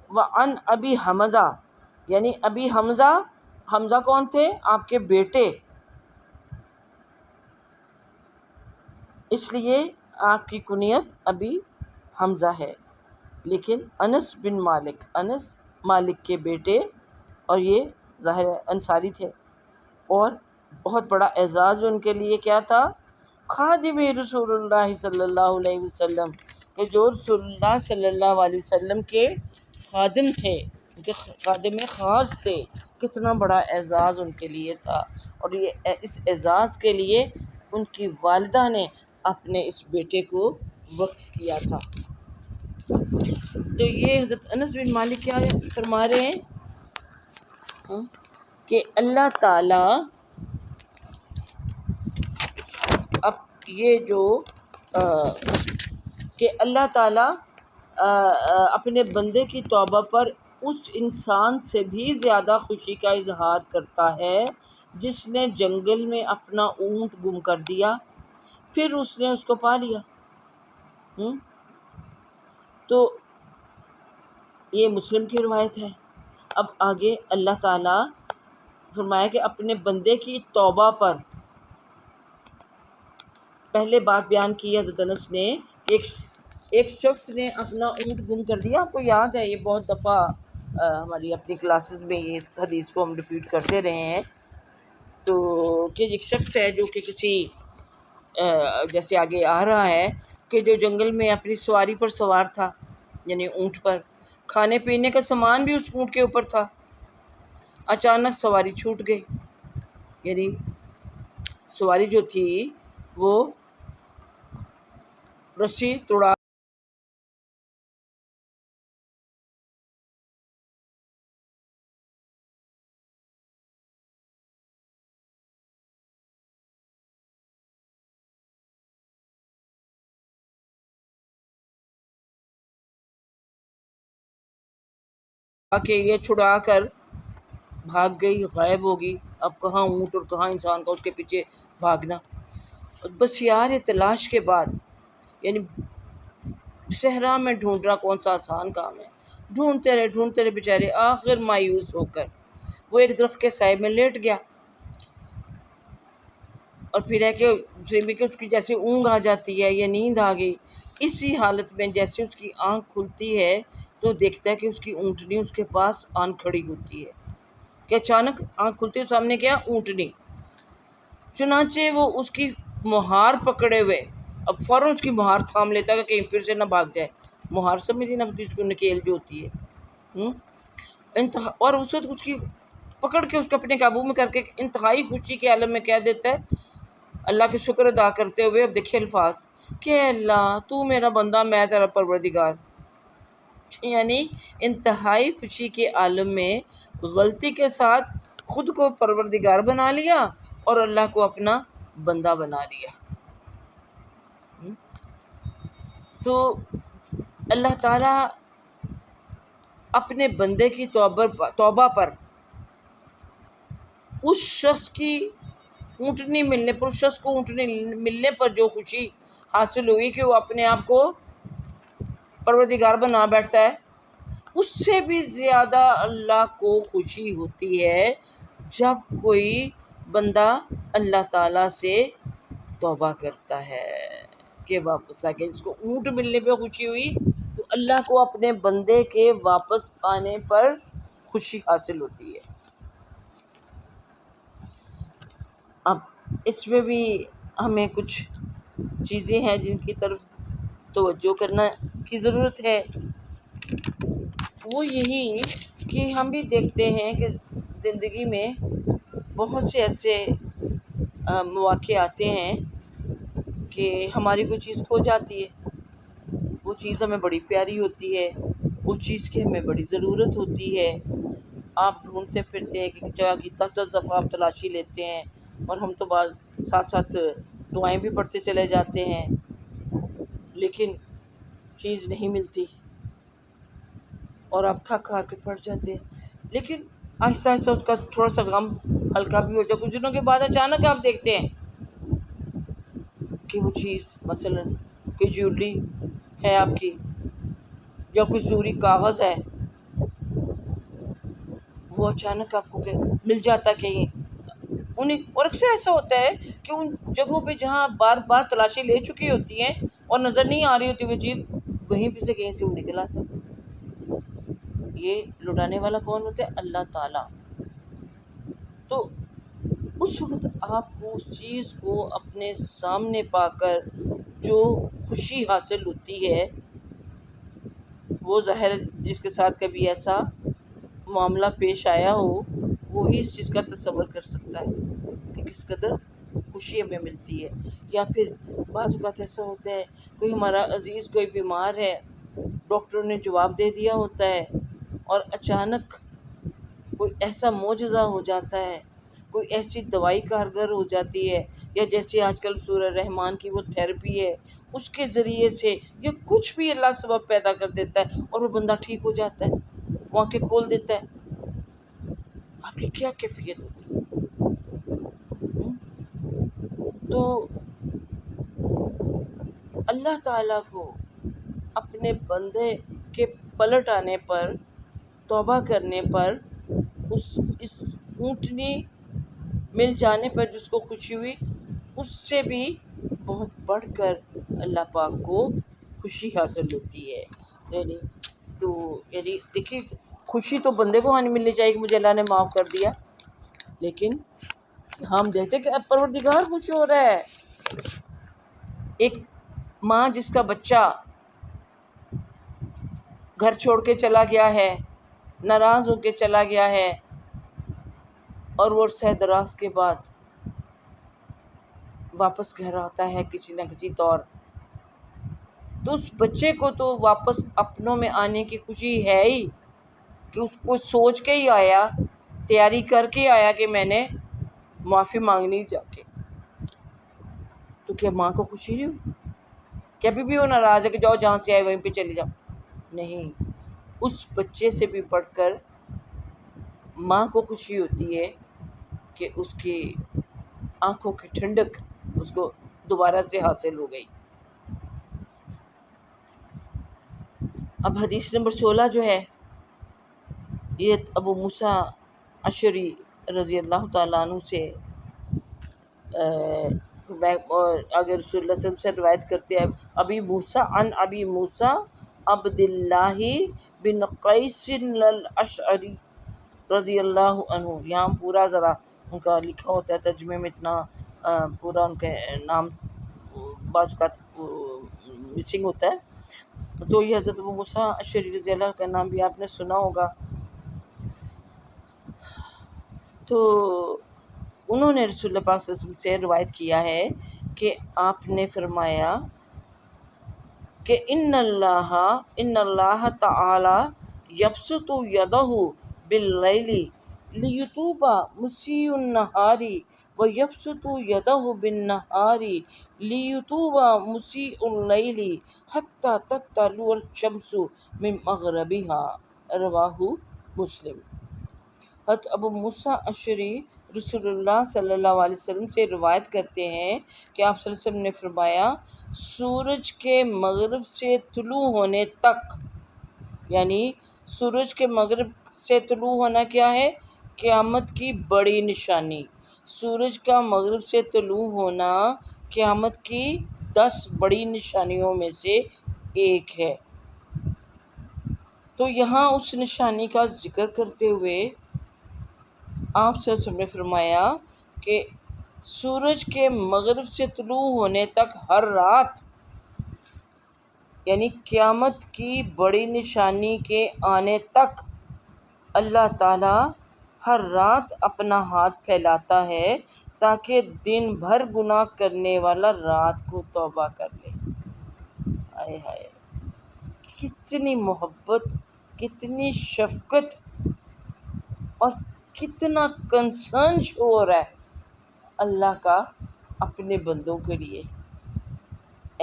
وعن ابی حمزہ، یعنی ابی حمزہ کون تھے؟ آپ کے بیٹے، اس لیے آپ کی کنیت ابی حمزہ ہے. لیکن انس بن مالک، انس مالک کے بیٹے، اور یہ ظاہر انصاری تھے، اور بہت بڑا اعزاز ان کے لیے کیا تھا؟ خادم رسول اللہ صلی اللہ علیہ وسلم، کہ جو رسول اللہ صلی اللہ علیہ وسلم کے خادم تھے، ان کے خادم خاص تھے، کتنا بڑا اعزاز ان کے لیے تھا۔ اور یہ اس اعزاز کے لیے ان کی والدہ نے اپنے اس بیٹے کو وقف کیا تھا۔ تو یہ حضرت انس بن مالک کیا فرما رہے ہیں کہ اللہ تعالیٰ اب یہ جو کہ اللہ تعالیٰ اپنے بندے کی توبہ پر اس انسان سے بھی زیادہ خوشی کا اظہار کرتا ہے جس نے جنگل میں اپنا اونٹ گم کر دیا، پھر اس نے اس کو پا لیا۔ تو یہ مسلم کی روایت ہے۔ اب آگے اللہ تعالیٰ فرمایا کہ اپنے بندے کی توبہ پر، پہلے بات بیان کی حضرت انس نے، ایک شخص نے اپنا اونٹ گم کر دیا۔ آپ کو یاد ہے، یہ بہت دفعہ ہماری اپنی کلاسز میں یہ حدیث کو ہم ریپیٹ کرتے رہے ہیں۔ تو کہ ایک شخص ہے جو کہ کسی جیسے آگے آ رہا ہے کہ جو جنگل میں اپنی سواری پر سوار تھا، یعنی اونٹ پر، کھانے پینے کا سامان بھی اس اونٹ کے اوپر تھا، اچانک سواری چھوٹ گئی، یعنی سواری جو تھی وہ رسی توڑا کہ یہ چھڑا کر بھاگ گئی، غائب ہوگی۔ اب کہاں اونٹ اور کہاں انسان کا اس کے پیچھے بھاگنا۔ بس یار یہ تلاش کے بعد، یعنی صحرا میں ڈھونڈنا کون سا آسان کام ہے، ڈھونڈتے رہے بیچارے، آخر مایوس ہو کر وہ ایک درخت کے سائے میں لیٹ گیا، اور پھر ہے کہ اس کی جیسے اونگ آ جاتی ہے یا نیند آ گئی، اسی حالت میں جیسے اس کی آنکھ کھلتی ہے تو دیکھتا ہے کہ اس کی اونٹنی اس کے پاس آن کھڑی ہوتی ہے، کہ اچانک آنکھ کھلتی ہے، سامنے کیا؟ اونٹنی۔ چنانچہ وہ اس کی مہار پکڑے ہوئے، اب فوراً اس کی مہار تھام لیتا ہے کہ کہیں پھر سے نہ بھاگ جائے۔ مہار سمجھے نا جس کو نکیل جو ہوتی ہے، اور اس وقت اس کی پکڑ کے اس کو اپنے قابو میں کر کے انتہائی خوشی کے عالم میں کہہ دیتا ہے، اللہ کے شکر ادا کرتے ہوئے، اب دیکھیے الفاظ کہ اللہ تو میرا بندہ، میں تیرا پروردگار، یعنی انتہائی خوشی کے عالم میں غلطی کے ساتھ خود کو پروردگار بنا لیا اور اللہ کو اپنا بندہ بنا لیا۔ تو اللہ تعالیٰ اپنے بندے کی توبہ پر، اس شخص کی اونٹنی ملنے پر، اس شخص کو اونٹنی ملنے پر جو خوشی حاصل ہوئی کہ وہ اپنے آپ کو پروردگار بنا بیٹھتا ہے، اس سے بھی زیادہ اللہ کو خوشی ہوتی ہے جب کوئی بندہ اللہ تعالیٰ سے توبہ کرتا ہے کہ واپس آ کے، اس کو اونٹ ملنے پہ خوشی ہوئی تو اللہ کو اپنے بندے کے واپس آنے پر خوشی حاصل ہوتی ہے۔ اب اس میں بھی ہمیں کچھ چیزیں ہیں جن کی طرف توجہ کرنا کی ضرورت ہے، وہ یہی کہ ہم بھی دیکھتے ہیں کہ زندگی میں بہت سے ایسے مواقع آتے ہیں کہ ہماری کوئی چیز کھو جاتی ہے، وہ چیز ہمیں بڑی پیاری ہوتی ہے، اس چیز کی ہمیں بڑی ضرورت ہوتی ہے، آپ ڈھونڈتے پھرتے ہیں کہ جگہ کی 10 دفعہ آپ تلاشی لیتے ہیں، اور ہم تو بعد ساتھ ساتھ دعائیں بھی پڑھتے چلے جاتے ہیں، لیکن چیز نہیں ملتی اور آپ تھک ہار کے پڑ جاتے ہیں، لیکن آہستہ آہستہ اس کا تھوڑا سا غم ہلکا بھی ہو جائے، کچھ دنوں کے بعد اچانک آپ دیکھتے ہیں کہ وہ چیز، مثلاً کوئی جیولری ہے آپ کی، یا کوئی ضروری کاغذ ہے، وہ اچانک آپ کو مل جاتا کہیں اور اکثر ایسا ہوتا ہے کہ ان جگہوں پہ جہاں آپ بار بار تلاشی لے چکی ہوتی ہیں اور نظر نہیں آ رہی ہوتی وہ چیز، وہیں پہ سے کہیں سے وہ نکل آتا، یہ لٹانے والا کون ہوتا ہے؟ اللہ تعالیٰ۔ تو اس وقت آپ کو اس چیز کو اپنے سامنے پا کر جو خوشی حاصل ہوتی ہے، وہ ظاہر جس کے ساتھ کبھی ایسا معاملہ پیش آیا ہو وہی اس چیز کا تصور کر سکتا ہے کہ کس قدر خوشی ہمیں ملتی ہے۔ یا پھر بعض اوقات ایسا ہوتا ہے کوئی ہمارا عزیز کوئی بیمار ہے، ڈاکٹروں نے جواب دے دیا ہوتا ہے اور اچانک کوئی ایسا معجزہ ہو جاتا ہے، کوئی ایسی دوائی کارگر ہو جاتی ہے، یا جیسے آج کل سورہ رحمان کی وہ تھیراپی ہے، اس کے ذریعے سے یا کچھ بھی اللہ سبب پیدا کر دیتا ہے اور وہ بندہ ٹھیک ہو جاتا ہے، وہ آنکھیں کھول دیتا ہے، آپ کی کیا کیفیت ہوتی ہے؟ تو اللہ تعالیٰ کو اپنے بندے کے پلٹ آنے پر، توبہ کرنے پر، اس اونٹنی مل جانے پر جس کو خوشی ہوئی، اس سے بھی بہت بڑھ کر اللہ پاک کو خوشی حاصل ہوتی ہے۔ یعنی دیکھیے، خوشی تو بندے کو آنے ملنی چاہیے کہ مجھے اللہ نے معاف کر دیا، لیکن ہم دیکھتے کہ اب پروردگار خوش ہو رہا ہے۔ ایک ماں جس کا بچہ گھر چھوڑ کے چلا گیا ہے، ناراض ہو کے چلا گیا ہے، اور وہ عرصہ دراز کے بعد واپس گھر آتا ہے کسی نہ کسی طور، تو اس بچے کو تو واپس اپنوں میں آنے کی خوشی ہے ہی کہ اس کو سوچ کے ہی آیا، تیاری کر کے آیا کہ میں نے معافی مانگنی جا کے۔ تو کیا ماں کو خوشی نہیں ہوئی؟ کہ ابھی بھی وہ ناراض ہے کہ جاؤ جہاں سے آئے وہیں پہ چلے جاؤ؟ نہیں، اس بچے سے بھی بڑھ کر ماں کو خوشی ہوتی ہے کہ اس کی آنکھوں کی ٹھنڈک اس کو دوبارہ سے حاصل ہو گئی۔ اب حدیث نمبر 16 جو ہے، یہ ابو موسیٰ اشعری رضی اللہ تعالیٰ عنہ سے اگر رسول اللہ صلی اللہ علیہ وسلم سے روایت کرتے ہیں، ابی موسیٰ عبد اللہ بن قیس الاشعری رضی اللہ عنہ۔ یہاں پورا ذرا ان کا لکھا ہوتا ہے ترجمے میں، اتنا پورا ان کے نام بعض اوقات مسنگ ہوتا ہے، تو یہ حضرت ابو موسیٰ اشعری رضی اللہ کا نام بھی آپ نے سنا ہوگا۔ تو انہوں نے رسول اللہ پاک صلی اللہ علیہ وسلم سے روایت کیا ہے کہ آپ نے فرمایا کہ ان اللہ تعالی یبسط یدہ باللیل لیتوب مسیء النہار ویبسط یدہ بالنہار لیتوب مسیء اللیل حتی تطلع الشمس من مغربها، رواہ مسلم۔ حضرت ابو موسیٰ اشعری رسول اللہ صلی اللہ علیہ وسلم سے روایت کرتے ہیں کہ آپ صلی اللہ علیہ وسلم نے فرمایا، سورج کے مغرب سے طلوع ہونے تک، یعنی سورج کے مغرب سے طلوع ہونا کیا ہے؟ قیامت کی بڑی نشانی۔ سورج کا مغرب سے طلوع ہونا قیامت کی 10 بڑی نشانیوں میں سے ایک ہے۔ تو یہاں اس نشانی کا ذکر کرتے ہوئے آپ صلی اللہ علیہ وسلم نے فرمایا کہ سورج کے مغرب سے طلوع ہونے تک ہر رات، یعنی قیامت کی بڑی نشانی کے آنے تک، اللہ تعالیٰ ہر رات اپنا ہاتھ پھیلاتا ہے تاکہ دن بھر گناہ کرنے والا رات کو توبہ کر لے۔ ہائے ہائے، کتنی محبت، کتنی شفقت اور کتنا کنسرن ہو رہا ہے اللہ کا اپنے بندوں کے لیے۔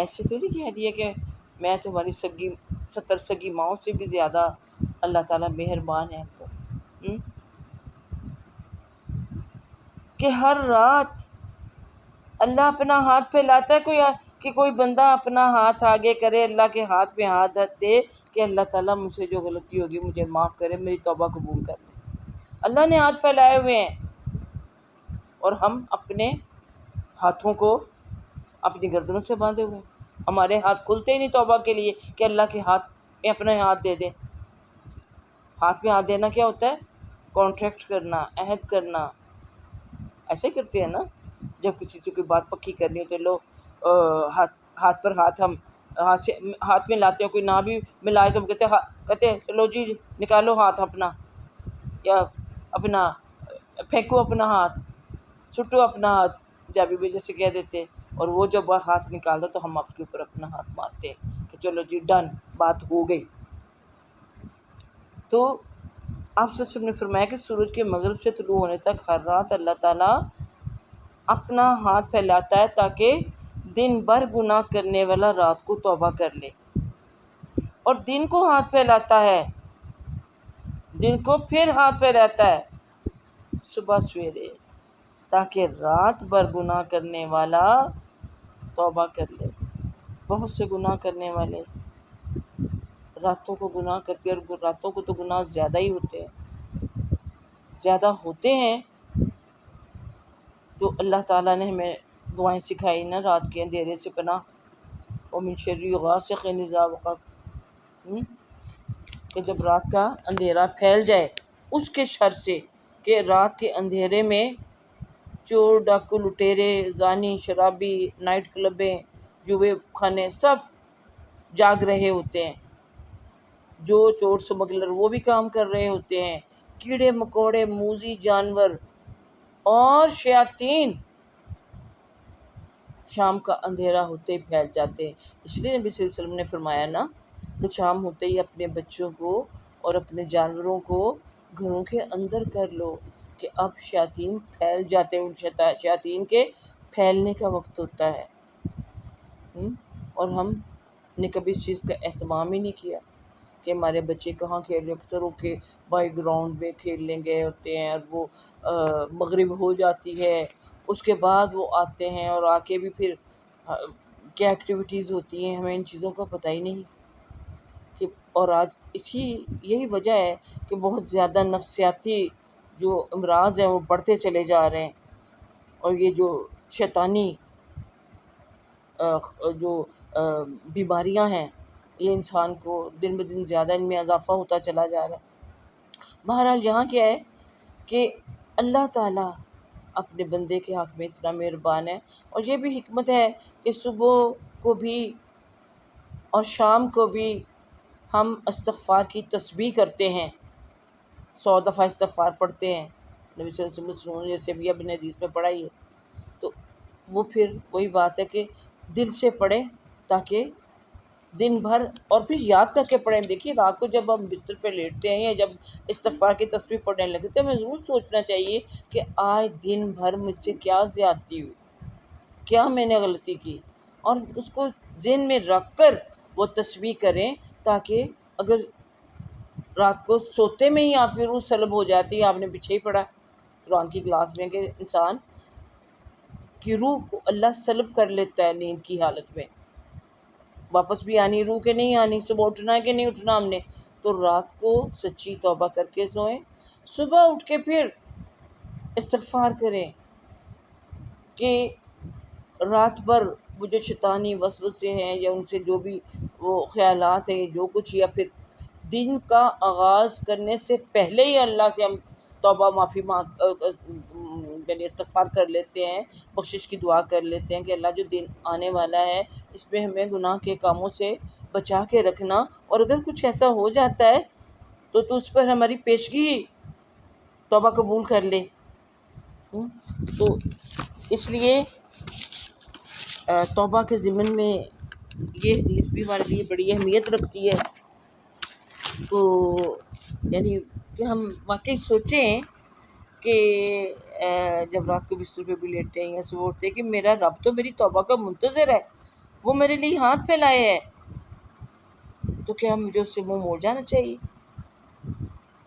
ایسے تو نہیں کہہ دیا کہ میں تمہاری 70 سگی ماؤں سے بھی زیادہ اللہ تعالیٰ مہربان ہے تو کہ ہر رات اللہ اپنا ہاتھ پھیلاتا ہے کوئی بندہ اپنا ہاتھ آگے کرے، اللہ کے ہاتھ پہ ہاتھ دے کہ اللہ تعالیٰ مجھ سے جو غلطی ہوگی مجھے معاف کرے، میری توبہ قبول کر لے۔ اللہ نے ہاتھ پھیلائے ہوئے ہیں اور ہم اپنے ہاتھوں کو اپنی گردنوں سے باندھے ہوئے ہیں، ہمارے ہاتھ کھلتے ہی نہیں توبہ کے لیے کہ اللہ کے ہاتھ میں اپنے ہاتھ دے دیں۔ ہاتھ میں ہاتھ دینا کیا ہوتا ہے؟ کانٹریکٹ کرنا، عہد کرنا، ایسے کرتے ہیں نا. جب کسی سے کوئی بات پکی کرنی ہو تو لو ہاتھ پر ہاتھ، ہم ہاتھ میں لاتے ہیں. کوئی نہ بھی ملائے تو ہم کہتے ہیں چلو جی نکالو ہاتھ اپنا، یا اپنا پھینکو اپنا ہاتھ، سٹو اپنا ہاتھ، پنجابی میں جیسے کہہ دیتے. اور وہ جب وہ ہاتھ نکالتا تو ہم اس کے اوپر اپنا ہاتھ مارتے ہیں کہ چلو جی ڈن، بات ہو گئی. تو آپ صلی اللہ علیہ وسلم نے فرمایا کہ سورج کے مغرب سے طلوع ہونے تک ہر رات اللہ تعالیٰ اپنا ہاتھ پھیلاتا ہے تاکہ دن بھر گناہ کرنے والا رات کو توبہ کر لے، اور دن کو ہاتھ پھیلاتا ہے، دن کو پھر ہاتھ پھیلاتا ہے صبح سویرے، تاکہ رات بھر گناہ کرنے والا توبہ کر لے. بہت سے گناہ کرنے والے راتوں کو گناہ کرتے ہیں، اور راتوں کو تو گناہ زیادہ ہی ہوتے ہیں. تو اللہ تعالیٰ نے ہمیں دعائیں سکھائی نا، رات کے اندھیرے سے پناہ، ومن شر غاسق اذا وقب، کہ جب رات کا اندھیرا پھیل جائے اس کے شر سے، کہ رات کے اندھیرے میں چور ڈاکو لٹیرے زانی شرابی نائٹ کلبیں جوئے خانے سب جاگ رہے ہوتے ہیں، جو چور سمگلر وہ بھی کام کر رہے ہوتے ہیں، کیڑے مکوڑے موذی جانور اور شیاطین شام کا اندھیرا ہوتے ہی پھیل جاتے ہیں. اس لیے نبی صلی اللہ علیہ وسلم نے فرمایا نا کہ شام ہوتے ہی اپنے بچوں کو اور اپنے جانوروں کو گھروں کے اندر کر لو، کہ اب شیاطین پھیل جاتے ہیں، ان شیاطین کے پھیلنے کا وقت ہوتا ہے. اور ہم نے کبھی اس چیز کا اہتمام ہی نہیں کیا کہ ہمارے بچے کہاں کھیل رہے. اکثر ہو کے بائی گراؤنڈ میں کھیلنے گئے ہوتے ہیں، اور وہ مغرب ہو جاتی ہے، اس کے بعد وہ آتے ہیں، اور آ کے بھی پھر کیا ایکٹیویٹیز ہوتی ہیں ہمیں ان چیزوں کا پتہ ہی نہیں. کہ اور آج یہی وجہ ہے کہ بہت زیادہ نفسیاتی جو امراض ہیں وہ بڑھتے چلے جا رہے ہیں، اور یہ جو شیطانی جو بیماریاں ہیں یہ انسان کو دن بدن زیادہ ان میں اضافہ ہوتا چلا جا رہا ہے. بہرحال یہاں کیا ہے کہ اللہ تعالیٰ اپنے بندے کے حق میں اتنا مہربان ہے، اور یہ بھی حکمت ہے کہ صبح کو بھی اور شام کو بھی ہم استغفار کی تسبیح کرتے ہیں، 100 دفعہ استغفار پڑھتے ہیں. نبی صلی اللہ علیہ وسلم جیسے بھی ابن حدیث میں پڑھائی ہے. تو وہ پھر وہی بات ہے کہ دل سے پڑھیں تاکہ دن بھر، اور پھر یاد کر کے پڑھیں. دیکھیے رات کو جب ہم بستر پہ لیٹتے ہیں یا جب استغفار کی تسبیح پڑھنے لگے تو ہمیں ضرور سوچنا چاہیے کہ آج دن بھر مجھ سے کیا زیادتی ہوئی، کیا میں نے غلطی کی، اور اس کو ذہن میں رکھ کر وہ تسبیح کریں، تاکہ اگر رات کو سوتے میں ہی آپ کی روح سلب ہو جاتی ہے. آپ نے پیچھے ہی پڑھا قرآن کی کلاس میں کہ انسان کی روح کو اللہ سلب کر لیتا ہے نیند کی حالت میں، واپس بھی آنی روح کے نہیں آنی، صبح اٹھنا ہے کہ نہیں اٹھنا ہم نے. تو رات کو سچی توبہ کر کے سوئیں، صبح اٹھ کے پھر استغفار کریں کہ رات بھر وہ جو شیطانی وسوسے ہیں یا ان سے جو بھی وہ خیالات ہیں جو کچھ، یا پھر دن کا آغاز کرنے سے پہلے ہی اللہ سے ہم توبہ معافی یعنی استغفار کر لیتے ہیں، بخشش کی دعا کر لیتے ہیں کہ اللہ جو دن آنے والا ہے اس میں ہمیں گناہ کے کاموں سے بچا کے رکھنا، اور اگر کچھ ایسا ہو جاتا ہے تو اس پر ہماری پیشگی توبہ قبول کر لے. تو اس لیے توبہ کے ضمن میں یہ حدیث بھی ہمارے لیے بڑی اہمیت رکھتی ہے. تو یعنی کہ ہم واقعی سوچیں کہ جب رات کو بستر پہ بھی لیٹتے ہیں یا صبح اٹھتے ہیں کہ میرا رب تو میری توبہ کا منتظر ہے، وہ میرے لیے ہاتھ پھیلائے ہے، تو کیا مجھے اس سے منہ موڑ جانا چاہیے؟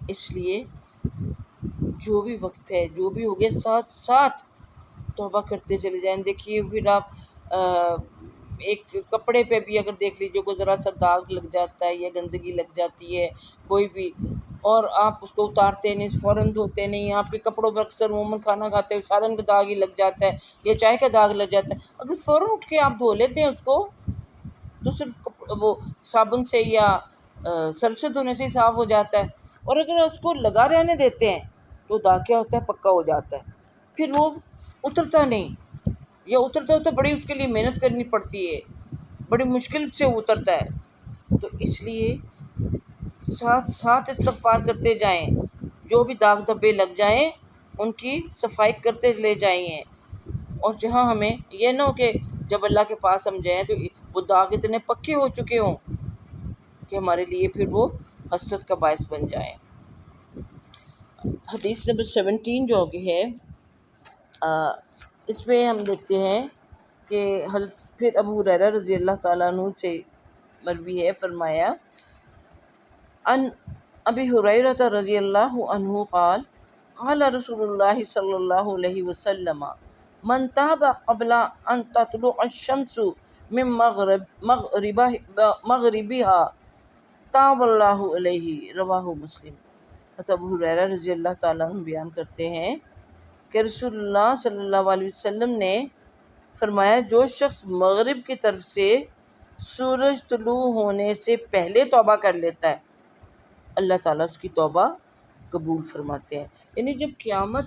اس لیے جو بھی وقت ہے جو بھی ہو گیا ساتھ ساتھ توبہ کرتے چلے جائیں. دیکھیے پھر آپ ایک کپڑے پہ بھی اگر دیکھ لیجیے کوئی ذرا سا داغ لگ جاتا ہے یا گندگی لگ جاتی ہے کوئی بھی، اور آپ اس کو اتارتے نہیں، فوراً دھوتے نہیں، آپ کے کپڑوں پر اکثر عموماً کھانا کھاتے ہوئے سالن کا داغ ہی لگ جاتا ہے یا چائے کا داغ لگ جاتا ہے. اگر فوراً اٹھ کے آپ دھو لیتے ہیں اس کو تو صرف وہ صابن سے یا سرف سے دھونے سے ہی صاف ہو جاتا ہے. اور اگر اس کو لگا رہنے دیتے ہیں تو داغ کیا ہوتا ہے، پکا ہو جاتا ہے، پھر وہ اترتا نہیں، یا اترتا ہوتا بڑی اس کے لیے محنت کرنی پڑتی ہے، بڑی مشکل سے وہ اترتا ہے۔ تو اس لیے ساتھ ساتھ استغفار کرتے جائیں، جو بھی داغ دھبے لگ جائیں ان کی صفائی کرتے لے جائیں، اور جہاں ہمیں یہ نہ ہو کہ جب اللہ کے پاس ہم جائیں تو وہ داغ اتنے پکے ہو چکے ہوں کہ ہمارے لیے پھر وہ حسرت کا باعث بن جائیں۔ حدیث نمبر 17 جو ہے اس میں ہم دیکھتے ہیں کہ حضرت پھر ابو ہریرہ رضی اللہ تعالیٰ عنہ سے مروی ہے، فرمایا ان ابی ہریرہ رضی اللہ عنہ قال قال رسول اللہ صلی اللہ علیہ وسلم من تاب قبل ان تطلع الشمس من مغربها تاب اللہ علیہ، رواہ مسلم۔ ابو ہریرہ رضی اللہ تعالیٰ عنہ بیان کرتے ہیں کہ رسول اللہ صلی اللہ علیہ وسلم نے فرمایا جو شخص مغرب کی طرف سے سورج طلوع ہونے سے پہلے توبہ کر لیتا ہے اللہ تعالیٰ اس کی توبہ قبول فرماتے ہیں۔ یعنی جب قیامت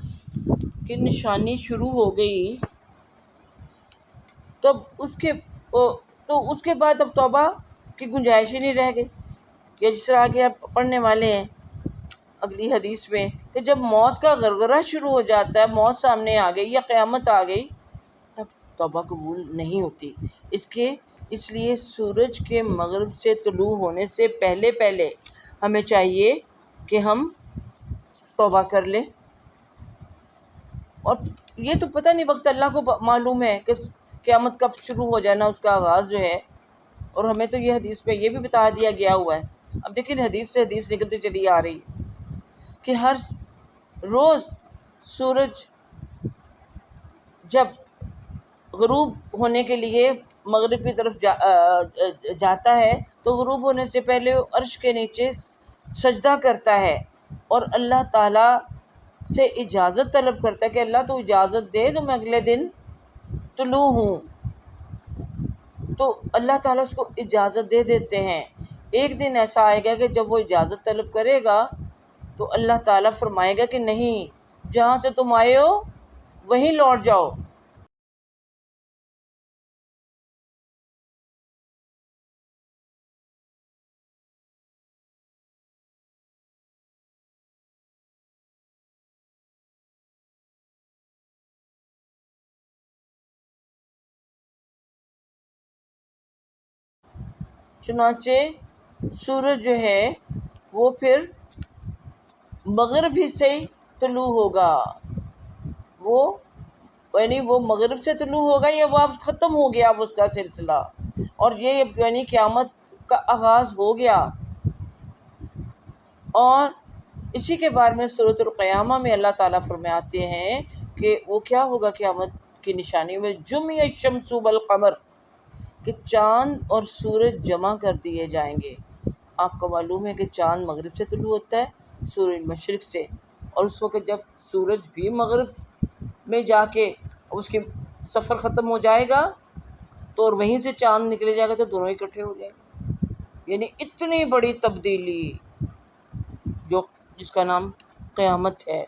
کی نشانی شروع ہو گئی تب اس کے بعد اب توبہ کی گنجائش ہی نہیں رہ گئی، یا جس طرح آگے آپ پڑھنے والے ہیں اگلی حدیث میں کہ جب موت کا غرغرہ شروع ہو جاتا ہے، موت سامنے آ گئی یا قیامت آ گئی، تب توبہ قبول نہیں ہوتی۔ اس لیے سورج کے مغرب سے طلوع ہونے سے پہلے ہمیں چاہیے کہ ہم توبہ کر لیں، اور یہ تو پتہ نہیں وقت اللہ کو معلوم ہے کہ قیامت کب شروع ہو جانا، اس کا آغاز جو ہے، اور ہمیں تو یہ حدیث میں یہ بھی بتا دیا گیا ہوا ہے۔ اب دیکھیں حدیث سے حدیث نکلتی چلی آ رہی ہے کہ ہر روز سورج جب غروب ہونے کے لیے مغرب کی طرف جاتا ہے تو غروب ہونے سے پہلے وہ عرش کے نیچے سجدہ کرتا ہے اور اللہ تعالیٰ سے اجازت طلب کرتا ہے کہ اللہ تو اجازت دے تو میں اگلے دن طلوع ہوں، تو اللہ تعالیٰ اس کو اجازت دے دیتے ہیں۔ ایک دن ایسا آئے گا کہ جب وہ اجازت طلب کرے گا تو اللہ تعالیٰ فرمائے گا کہ نہیں، جہاں سے تم آئے ہو وہیں لوٹ جاؤ۔ چنانچہ سورج جو ہے وہ پھر مغرب ہی سے طلوع ہوگا، یعنی وہ مغرب سے طلوع ہوگا یا وہ اب ختم ہو گیا اب اس کا سلسلہ، اور یہ یعنی قیامت کا آغاز ہو گیا۔ اور اسی کے بارے میں سورۃ القیامہ میں اللہ تعالیٰ فرماتے ہیں کہ وہ کیا ہوگا قیامت کی نشانی میں، جمع الشمس والقمر، کہ چاند اور سورج جمع کر دیے جائیں گے۔ آپ کو معلوم ہے کہ چاند مغرب سے طلوع ہوتا ہے، سورج مشرق سے، اور اس وقت جب سورج بھی مغرب میں جا کے اس کے سفر ختم ہو جائے گا تو اور وہیں سے چاند نکلے جائے گا تو دونوں اکٹھے ہو جائیں گے۔ یعنی اتنی بڑی تبدیلی جس کا نام قیامت ہے۔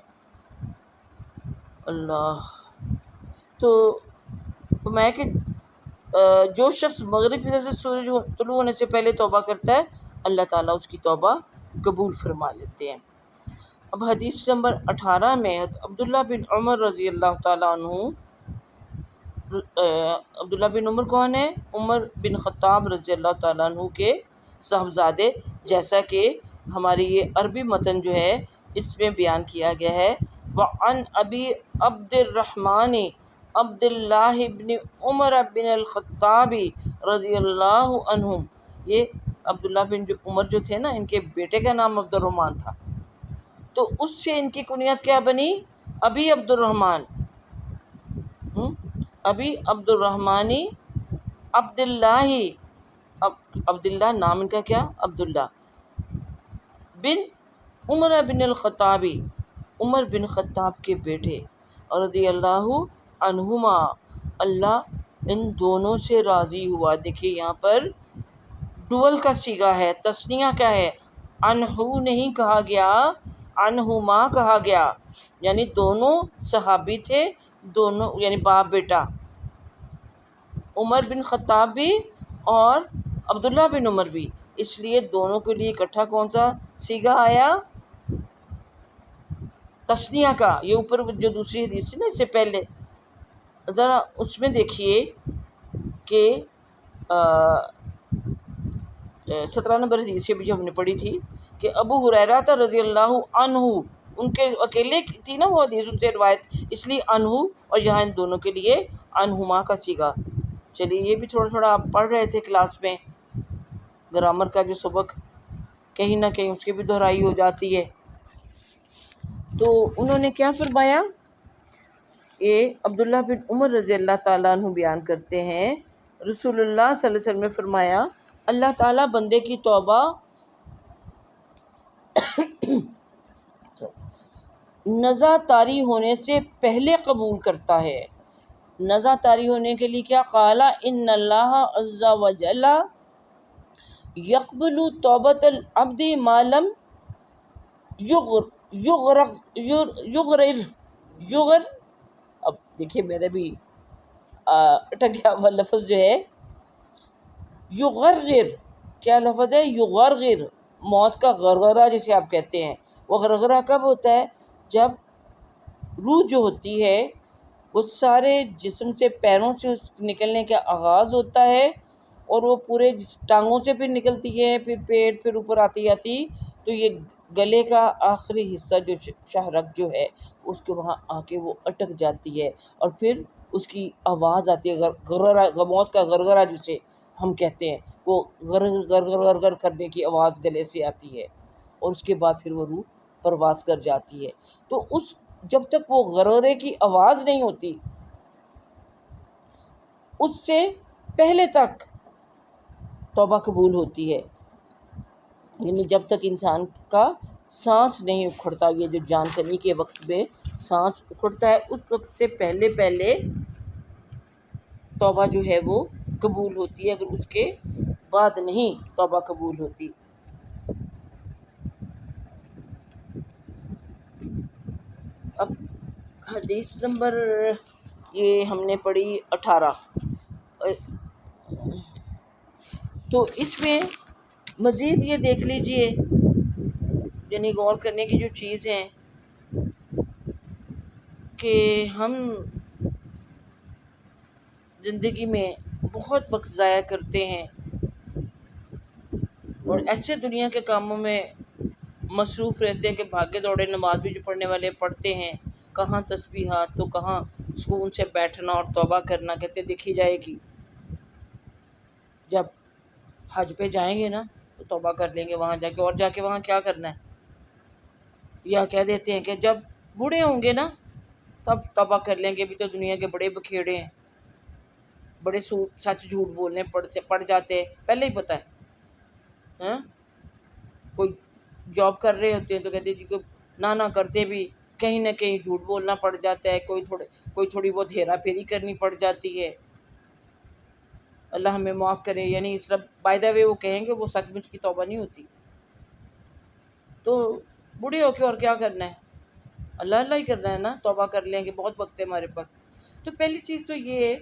اللہ تو میں کہ جو شخص مغرب کی طرف سے سورج طلوع ہونے سے پہلے توبہ کرتا ہے اللہ تعالیٰ اس کی توبہ قبول فرما لیتے ہیں۔ اب حدیث نمبر 18 میں عبداللہ بن عمر رضی اللہ تعالیٰ عنہ، عبداللہ بن عمر کون ہے؟ عمر بن خطاب رضی اللہ تعالیٰ عنہ کے صاحبزادے، جیسا کہ ہماری یہ عربی متن جو ہے اس میں بیان کیا گیا ہے۔ وعن ابی عبد الرحمن عبد اللہ بن عمر بن الخطاب رضی اللہ عنہ، یہ عبداللہ بن عمر جو تھے نا ان کے بیٹے کا نام عبد الرحمن تھا، تو اس سے ان کی کنیت کیا بنی؟ ابی عبد الرحمن، ابی عبد الرحمن عبداللہ نام ان کا کیا؟ عبداللہ بن عمر بن الخطاب، عمر بن خطاب کے بیٹے، رضی اللہ عنہما، اللہ ان دونوں سے راضی ہوا۔ دیکھیے یہاں پر ڈول کا صیغہ ہے، تثنیہ کیا ہے؟ انہو نہیں کہا گیا، انہما کہا گیا، یعنی دونوں صحابی تھے، دونوں یعنی باپ بیٹا، عمر بن خطاب بھی اور عبداللہ بن عمر بھی، اس لیے دونوں کے لیے اکٹھا کون سا صیغہ آیا؟ تثنیہ کا۔ یہ اوپر جو دوسری حدیث ہے نا اس سے پہلے، ذرا اس میں دیکھیے کہ 17 نمبر حدیث سے بھی جو ہم نے پڑھی تھی کہ ابو ہریرہ رضی اللہ عنہ، ان کے اکیلے تھی نا وہ حدیث، ان سے روایت، اس لیے عنہ، اور یہاں ان دونوں کے لیے عنہما کا صیغہ۔ چلیے یہ بھی تھوڑا تھوڑا آپ پڑھ رہے تھے کلاس میں، گرامر کا جو سبق، کہیں نہ کہیں اس کی بھی دہرائی ہو جاتی ہے۔ تو انہوں نے کیا فرمایا؟ یہ عبداللہ بن عمر رضی اللہ تعالیٰ عنہ بیان کرتے ہیں، رسول اللہ صلی اللہ علیہ وسلم نے فرمایا اللہ تعالیٰ بندے کی توبہ نزع طاری ہونے سے پہلے قبول کرتا ہے۔ نزع طاری ہونے کے لیے کیا؟ قال ان اللہ عز وجل یقبل توبۃ العبد ما لم یغرر، اب دیکھیے میرے بھی اٹک گیا وہ لفظ جو ہے یغرر، کیا لفظ ہے؟ یغرر، موت کا غرغرہ جسے آپ کہتے ہیں۔ وہ غرغرہ کب ہوتا ہے؟ جب روح جو ہوتی ہے وہ سارے جسم سے، پیروں سے نکلنے کا آغاز ہوتا ہے، اور وہ پورے ٹانگوں سے پھر نکلتی ہے، پھر پیٹ، پھر اوپر آتی تو یہ گلے کا آخری حصہ جو شہرک جو ہے اس کے وہاں آ کے وہ اٹک جاتی ہے، اور پھر اس کی آواز آتی ہے، غرغرہ، موت کا غرغرہ جسے ہم کہتے ہیں، وہ غرغر کرنے کی آواز گلے سے آتی ہے، اور اس کے بعد پھر وہ روح پرواز کر جاتی ہے۔ تو اس جب تک وہ غرغرے کی آواز نہیں ہوتی، اس سے پہلے تک توبہ قبول ہوتی ہے، یعنی جب تک انسان کا سانس نہیں اکھڑتا، یہ جو جان کنی کے وقت میں سانس اکھڑتا ہے اس وقت سے پہلے توبہ جو ہے وہ قبول ہوتی ہے، اگر اس کے بعد نہیں توبہ قبول ہوتی۔ اب حدیث نمبر یہ ہم نے پڑھی 18، تو اس میں مزید یہ دیکھ لیجئے، یعنی غور کرنے کی جو چیز ہے کہ ہم زندگی میں بہت وقت ضائع کرتے ہیں اور ایسے دنیا کے کاموں میں مصروف رہتے ہیں کہ بھاگے دوڑے، نماز بھی جو پڑھنے والے پڑھتے ہیں، کہاں تسبیحات تو کہاں سکون سے بیٹھنا اور توبہ کرنا، کہتے دیکھی جائے گی۔ جب حج پہ جائیں گے نا تو توبہ کر لیں گے وہاں جا کے، اور جا کے وہاں کیا کرنا ہے؟ یا کہہ دیتے ہیں کہ جب بوڑھے ہوں گے نا تب توبہ کر لیں گے، بھی تو دنیا کے بڑے بکھیڑے ہیں، بڑے سچ جھوٹ بولنے پڑ جاتے ہیں، پہلے ہی پتہ ہے۔ کوئی جاب کر رہے ہوتے ہیں تو کہتے ہیں جی نہ کرتے بھی کہیں نہ کہیں جھوٹ بولنا پڑ جاتا ہے، کوئی تھوڑی بہت ہیرا پھیری کرنی پڑ جاتی ہے، اللہ ہمیں معاف کرے۔ یعنی اس طرح بائی دا وے وہ کہیں گے وہ سچ مچ کی توبہ نہیں ہوتی۔ تو بوڑھے ہو کے اور کیا کرنا ہے؟ اللہ اللہ ہی کرنا ہے نا، توبہ کر لیں گے، بہت وقت ہے ہمارے پاس۔ تو پہلی چیز تو یہ ہے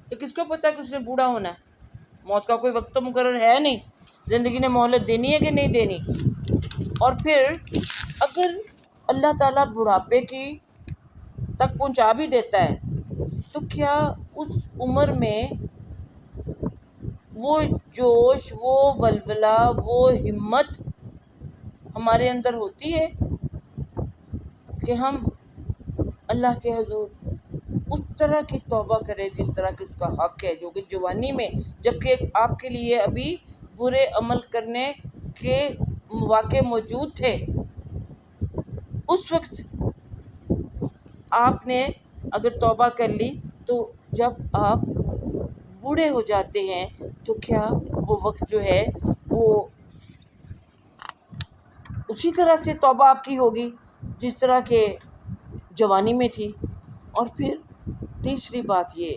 کہ کس کو پتہ ہے کہ اس نے بوڑھا ہونا ہے؟ موت کا کوئی وقت تو مقرر ہے نہیں، زندگی نے مہلت دینی ہے کہ نہیں دینی۔ اور پھر اگر اللہ تعالیٰ بڑھاپے کی تک پہنچا بھی دیتا ہے تو کیا اس عمر میں وہ جوش، وہ ولولہ، وہ ہمت ہمارے اندر ہوتی ہے کہ ہم اللہ کے حضور اس طرح کی توبہ کریں جس طرح کہ اس کا حق ہے، جو کہ جوانی میں، جبکہ آپ کے لیے ابھی برے عمل کرنے کے مواقع موجود تھے، اس وقت آپ نے اگر توبہ کر لی، تو جب آپ بوڑھے ہو جاتے ہیں تو کیا وہ وقت جو ہے وہ اسی طرح سے توبہ آپ کی ہوگی جس طرح کہ جوانی میں تھی۔ اور پھر تیسری بات یہ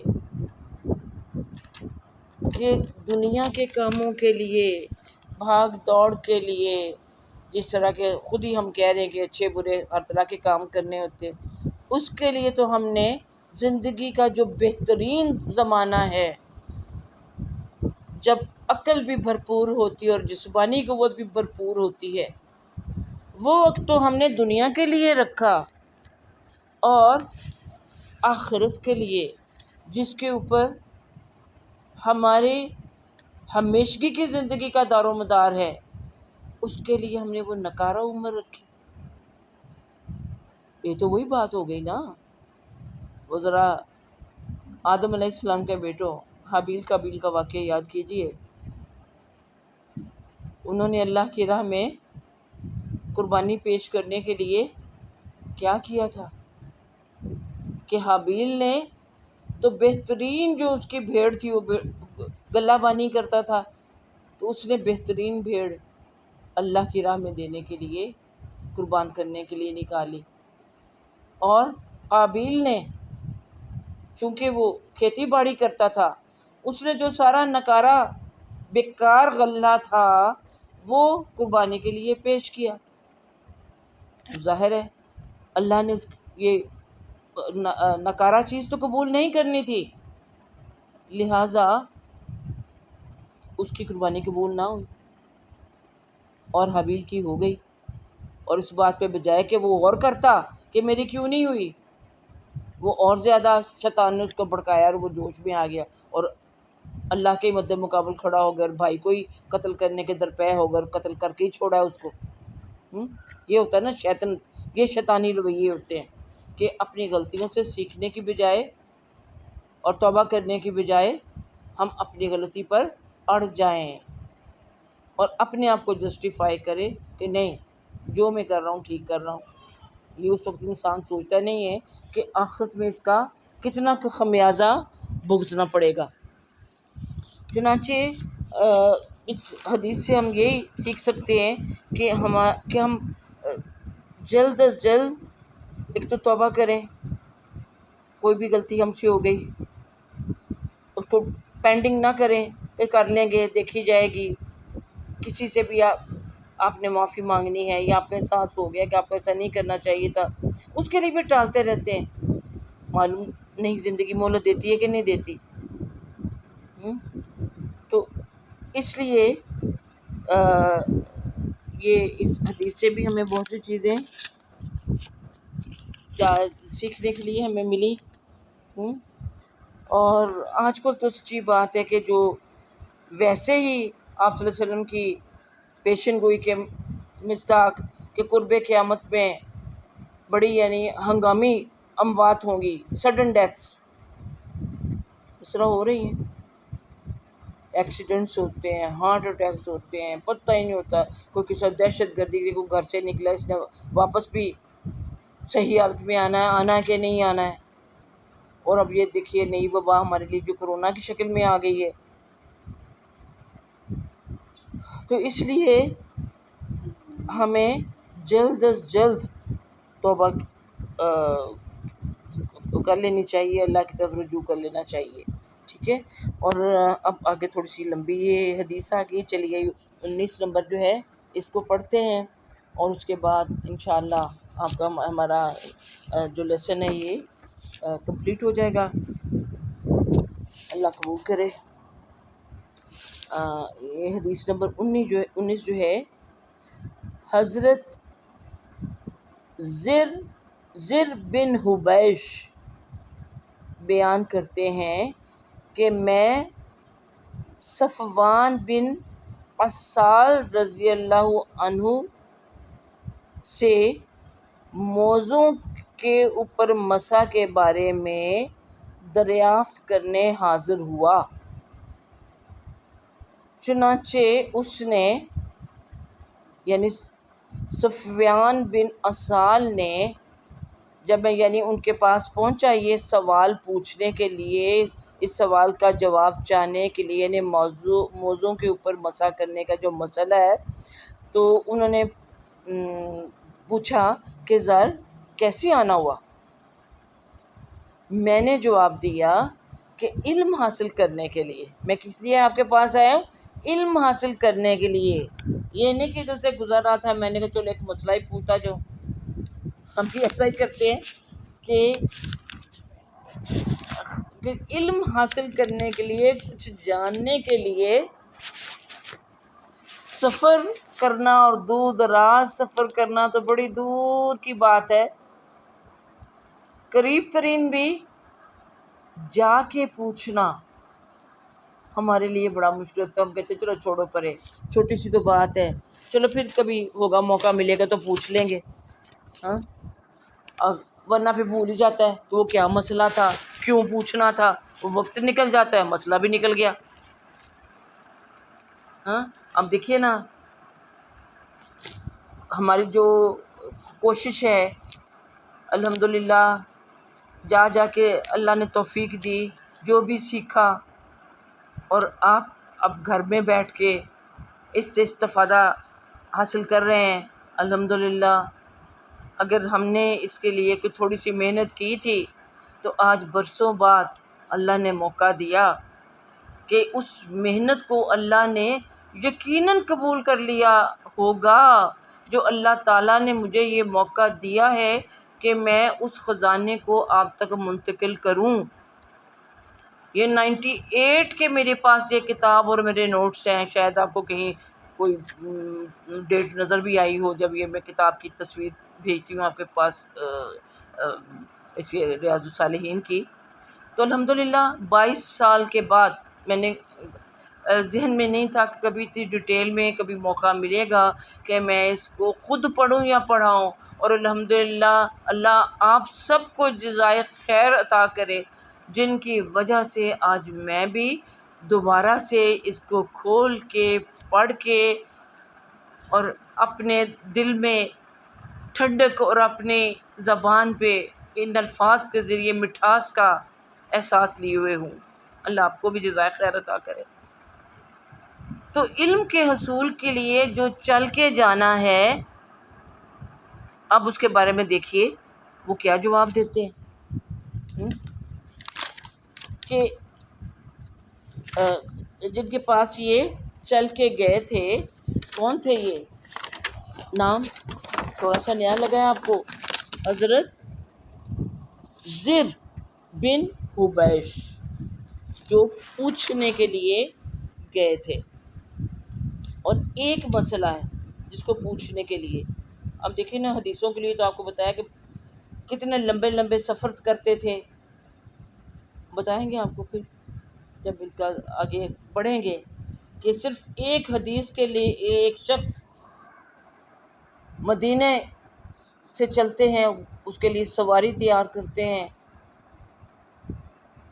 کہ دنیا کے کاموں کے لیے، بھاگ دوڑ کے لیے جس طرح کے خود ہی ہم کہہ رہے ہیں کہ اچھے برے ہر طرح کے کام کرنے ہوتے ہیں، اس کے لیے تو ہم نے زندگی کا جو بہترین زمانہ ہے، جب عقل بھی بھرپور ہوتی ہے اور جسمانی قوت بھی بھرپور ہوتی ہے، وہ وقت تو ہم نے دنیا کے لیے رکھا اور آخرت کے لیے، جس کے اوپر ہمارے ہمیشگی کی زندگی کا دار و مدار ہے، اس کے لیے ہم نے وہ نکارہ عمر رکھی۔ یہ تو وہی بات ہو گئی نا، وہ ذرا آدم علیہ السلام کے بیٹوں حابیل قابیل کا واقعہ یاد کیجئے۔ انہوں نے اللہ کی راہ میں قربانی پیش کرنے کے لیے کیا کیا تھا کہ حابیل نے تو بہترین جو اس کی بھیڑ تھی، وہ گلہ بانی کرتا تھا، تو اس نے بہترین بھیڑ اللہ کی راہ میں دینے کے لیے، قربان کرنے کے لیے نکالی، اور قابیل نے چونکہ وہ کھیتی باڑی کرتا تھا، اس نے جو سارا نکارہ بیکار غلہ تھا وہ قربانی کے لیے پیش کیا۔ ظاہر ہے اللہ نے یہ نکارہ چیز تو قبول نہیں کرنی تھی، لہٰذا اس کی قربانی قبول نہ ہوئی اور حابیل کی ہو گئی۔ اور اس بات پہ بجائے کہ وہ غور کرتا کہ میری کیوں نہیں ہوئی، وہ اور زیادہ شیطان نے اس کو بھڑکایا اور وہ جوش میں آ گیا اور اللہ کے مد مقابل کھڑا ہو گیا، اور بھائی کو ہی قتل کرنے کے درپے ہو گیا، قتل کر کے ہی چھوڑا اس کو۔ یہ ہوتا ہے نا یہ شیطانی رویے ہوتے ہیں کہ اپنی غلطیوں سے سیکھنے کی بجائے اور توبہ کرنے کی بجائے ہم اپنی غلطی پر اڑ جائیں اور اپنے آپ کو جسٹیفائی کریں کہ نہیں، جو میں کر رہا ہوں ٹھیک کر رہا ہوں۔ یہ اس وقت انسان سوچتا نہیں ہے کہ آخرت میں اس کا کتنا خمیازہ بھگتنا پڑے گا۔ چنانچہ اس حدیث سے ہم یہی سیکھ سکتے ہیں کہ ہم جلد از جلد ایک تو توبہ کریں، کوئی بھی غلطی ہم سے ہو گئی اس کو پینڈنگ نہ کریں کہ کر لیں گے دیکھی جائے گی، کسی سے بھی آپ نے معافی مانگنی ہے یا آپ کا احساس ہو گیا کہ آپ کو ایسا نہیں کرنا چاہیے تھا، اس کے لیے بھی ٹالتے رہتے ہیں۔ معلوم نہیں زندگی مہلت دیتی ہے کہ نہیں دیتی۔ تو اس لیے یہ اس حدیث سے بھی ہمیں بہت سی چیزیں سیکھنے کے لیے ہمیں ملی۔ اور آج کل تو سچی بات ہے کہ جو ویسے ہی آپ صلی اللہ علیہ وسلم کی پیشن گوئی کے مصداق کہ قرب قیامت میں بڑی یعنی ہنگامی اموات ہوں گی، سڈن ڈیتھس اس طرح ہو رہی ہیں، ایکسیڈنٹس ہوتے ہیں، ہارٹ اٹیکس ہوتے ہیں، پتہ ہی نہیں ہوتا کوئی کسی دہشت گردی کے کوئی گھر سے نکلا، اس نے واپس بھی صحیح حالت میں آنا ہے کہ نہیں آنا ہے۔ اور اب یہ دیکھیے نئی وبا ہمارے لیے جو کرونا کی شکل میں آ گئی ہے، تو اس لیے ہمیں جلد از جلد توبہ کر لینی چاہیے، اللہ کی طرف رجوع کر لینا چاہیے، ٹھیک ہے۔ اور اب آگے تھوڑی سی لمبی یہ حدیث آ گئی، چلیے 19 نمبر جو ہے اس کو پڑھتے ہیں اور اس کے بعد انشاءاللہ آپ کا ہمارا جو لیسن ہے یہ کمپلیٹ ہو جائے گا، اللہ قبول کرے۔ یہ حدیث نمبر 19 جو ہے حضرت زر بن حبیش بیان کرتے ہیں کہ میں صفوان بن عسال رضی اللہ عنہ سے موضوع کے اوپر مسح کے بارے میں دریافت کرنے حاضر ہوا، چنانچہ اس نے یعنی صفوان بن عسال نے جب میں یعنی ان کے پاس پہنچا یہ سوال پوچھنے کے لیے، اس سوال کا جواب چاہنے کے لیے، یعنی موضوع کے اوپر مسح کرنے کا جو مسئلہ ہے، تو انہوں نے پوچھا کہ زر کیسے آنا ہوا؟ میں نے جواب دیا کہ علم حاصل کرنے کے لیے، میں کس لیے آپ کے پاس آیا ہوں؟ علم حاصل کرنے کے لیے۔ یہ نہیں کہ ادھر سے گزر رہا تھا، میں نے کہا چلو ایک مسئلہ ہی پوچھتا جو. ہم بھی ایسا ہی کرتے ہیں کہ علم حاصل کرنے کے لیے، کچھ جاننے کے لیے سفر کرنا، اور دور دراز سفر کرنا تو بڑی دور کی بات ہے. قریب ترین بھی جا کے پوچھنا ہمارے لیے بڑا مشکل ہوتا ہے. ہم کہتے ہیں چلو چھوڑو پرے، چھوٹی سی تو بات ہے، چلو پھر کبھی ہوگا، موقع ملے گا تو پوچھ لیں گے. ہاں، اور ورنہ پھر بھول ہی جاتا ہے کہ وہ کیا مسئلہ تھا، کیوں پوچھنا تھا. وہ وقت نکل جاتا ہے، مسئلہ بھی نکل گیا. ہاں، اب دیکھیے نا، ہماری جو کوشش ہے الحمدللہ، جا جا کے اللہ نے توفیق دی، جو بھی سیکھا، اور آپ اب گھر میں بیٹھ کے اس سے استفادہ حاصل کر رہے ہیں الحمدللہ. اگر ہم نے اس کے لیے کوئی تھوڑی سی محنت کی تھی تو آج برسوں بعد اللہ نے موقع دیا کہ اس محنت کو اللہ نے یقیناً قبول کر لیا ہوگا. جو اللہ تعالیٰ نے مجھے یہ موقع دیا ہے کہ میں اس خزانے کو آپ تک منتقل کروں. یہ 98 کے میرے پاس یہ کتاب اور میرے نوٹس ہیں. شاید آپ کو کہیں کوئی ڈیٹ نظر بھی آئی ہو جب یہ میں کتاب کی تصویر بھیجتی ہوں آپ کے پاس، اس ریاض الصالحین کی. تو الحمدللہ 22 سال کے بعد میں نے ذہن میں نہیں تھا کہ کبھی اتنی ڈیٹیل میں کبھی موقع ملے گا کہ میں اس کو خود پڑھوں یا پڑھاؤں. اور الحمدللہ اللہ آپ سب کو جزائے خیر عطا کرے، جن کی وجہ سے آج میں بھی دوبارہ سے اس کو کھول کے پڑھ کے اور اپنے دل میں ٹھنڈک اور اپنے زبان پہ ان الفاظ کے ذریعے مٹھاس کا احساس لیے ہوئے ہوں. اللہ آپ کو بھی جزائے خیر عطا کرے. تو علم کے حصول کے لیے جو چل کے جانا ہے، اب اس کے بارے میں دیکھیے وہ کیا جواب دیتے ہیں کہ جن کے پاس یہ چل کے گئے تھے، کون تھے یہ؟ نام تھوڑا سا نیا لگا ہے آپ کو، حضرت زر بن حبیش، جو پوچھنے کے لیے گئے تھے. اور ایک مسئلہ ہے جس کو پوچھنے کے لیے، اب دیکھیں نا، حدیثوں کے لیے تو آپ کو بتایا کہ کتنے لمبے لمبے سفر کرتے تھے. بتائیں گے آپ کو پھر جب ان کا آگے بڑھیں گے کہ صرف ایک حدیث کے لیے ایک شخص مدینے سے چلتے ہیں، اس کے لیے سواری تیار کرتے ہیں،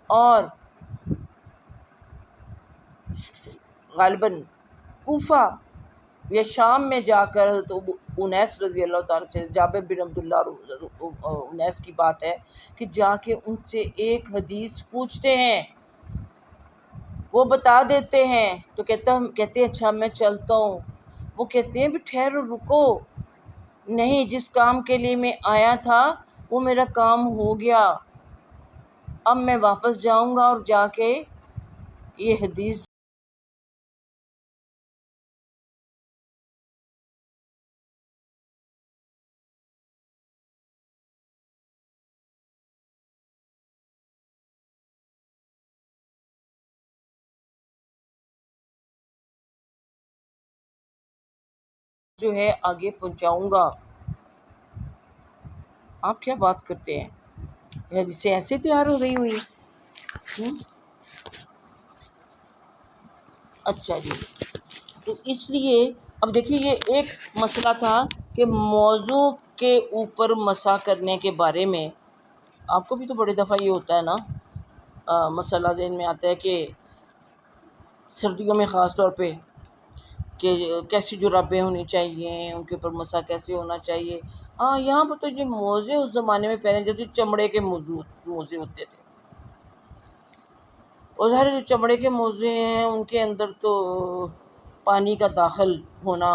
اور غالباً کوفہ یا شام میں جا کر، تو انیس رضی اللہ تعالیٰ سے، جابر بن عبداللہ انیس کی بات ہے کہ جا کے ان سے ایک حدیث پوچھتے ہیں، وہ بتا دیتے ہیں. تو کہتے ہیں اچھا میں چلتا ہوں. وہ کہتے ہیں بھی ٹھہرو، رکو، نہیں، جس کام کے لیے میں آیا تھا وہ میرا کام ہو گیا، اب میں واپس جاؤں گا اور جا کے یہ حدیث جو ہے آگے پہنچاؤں گا. آپ کیا بات کرتے ہیں؟ یہ حدیثیں ایسے تیار ہو رہی ہوئی. اچھا جی، تو اس لیے اب دیکھیے یہ ایک مسئلہ تھا کہ موضوع کے اوپر مسا کرنے کے بارے میں. آپ کو بھی تو بڑی دفعہ یہ ہوتا ہے نا، مسئلہ ذہن میں آتا ہے کہ سردیوں میں خاص طور پہ کہ کیسی جرابیں ہونی چاہیے، ان کے اوپر مسا کیسے ہونا چاہیے. ہاں، یہاں پر تو جو موزے اس زمانے میں پہنے جاتے چمڑے کے موزے ہوتے تھے، اور ظاہر جو چمڑے کے موزے ہیں ان کے اندر تو پانی کا داخل ہونا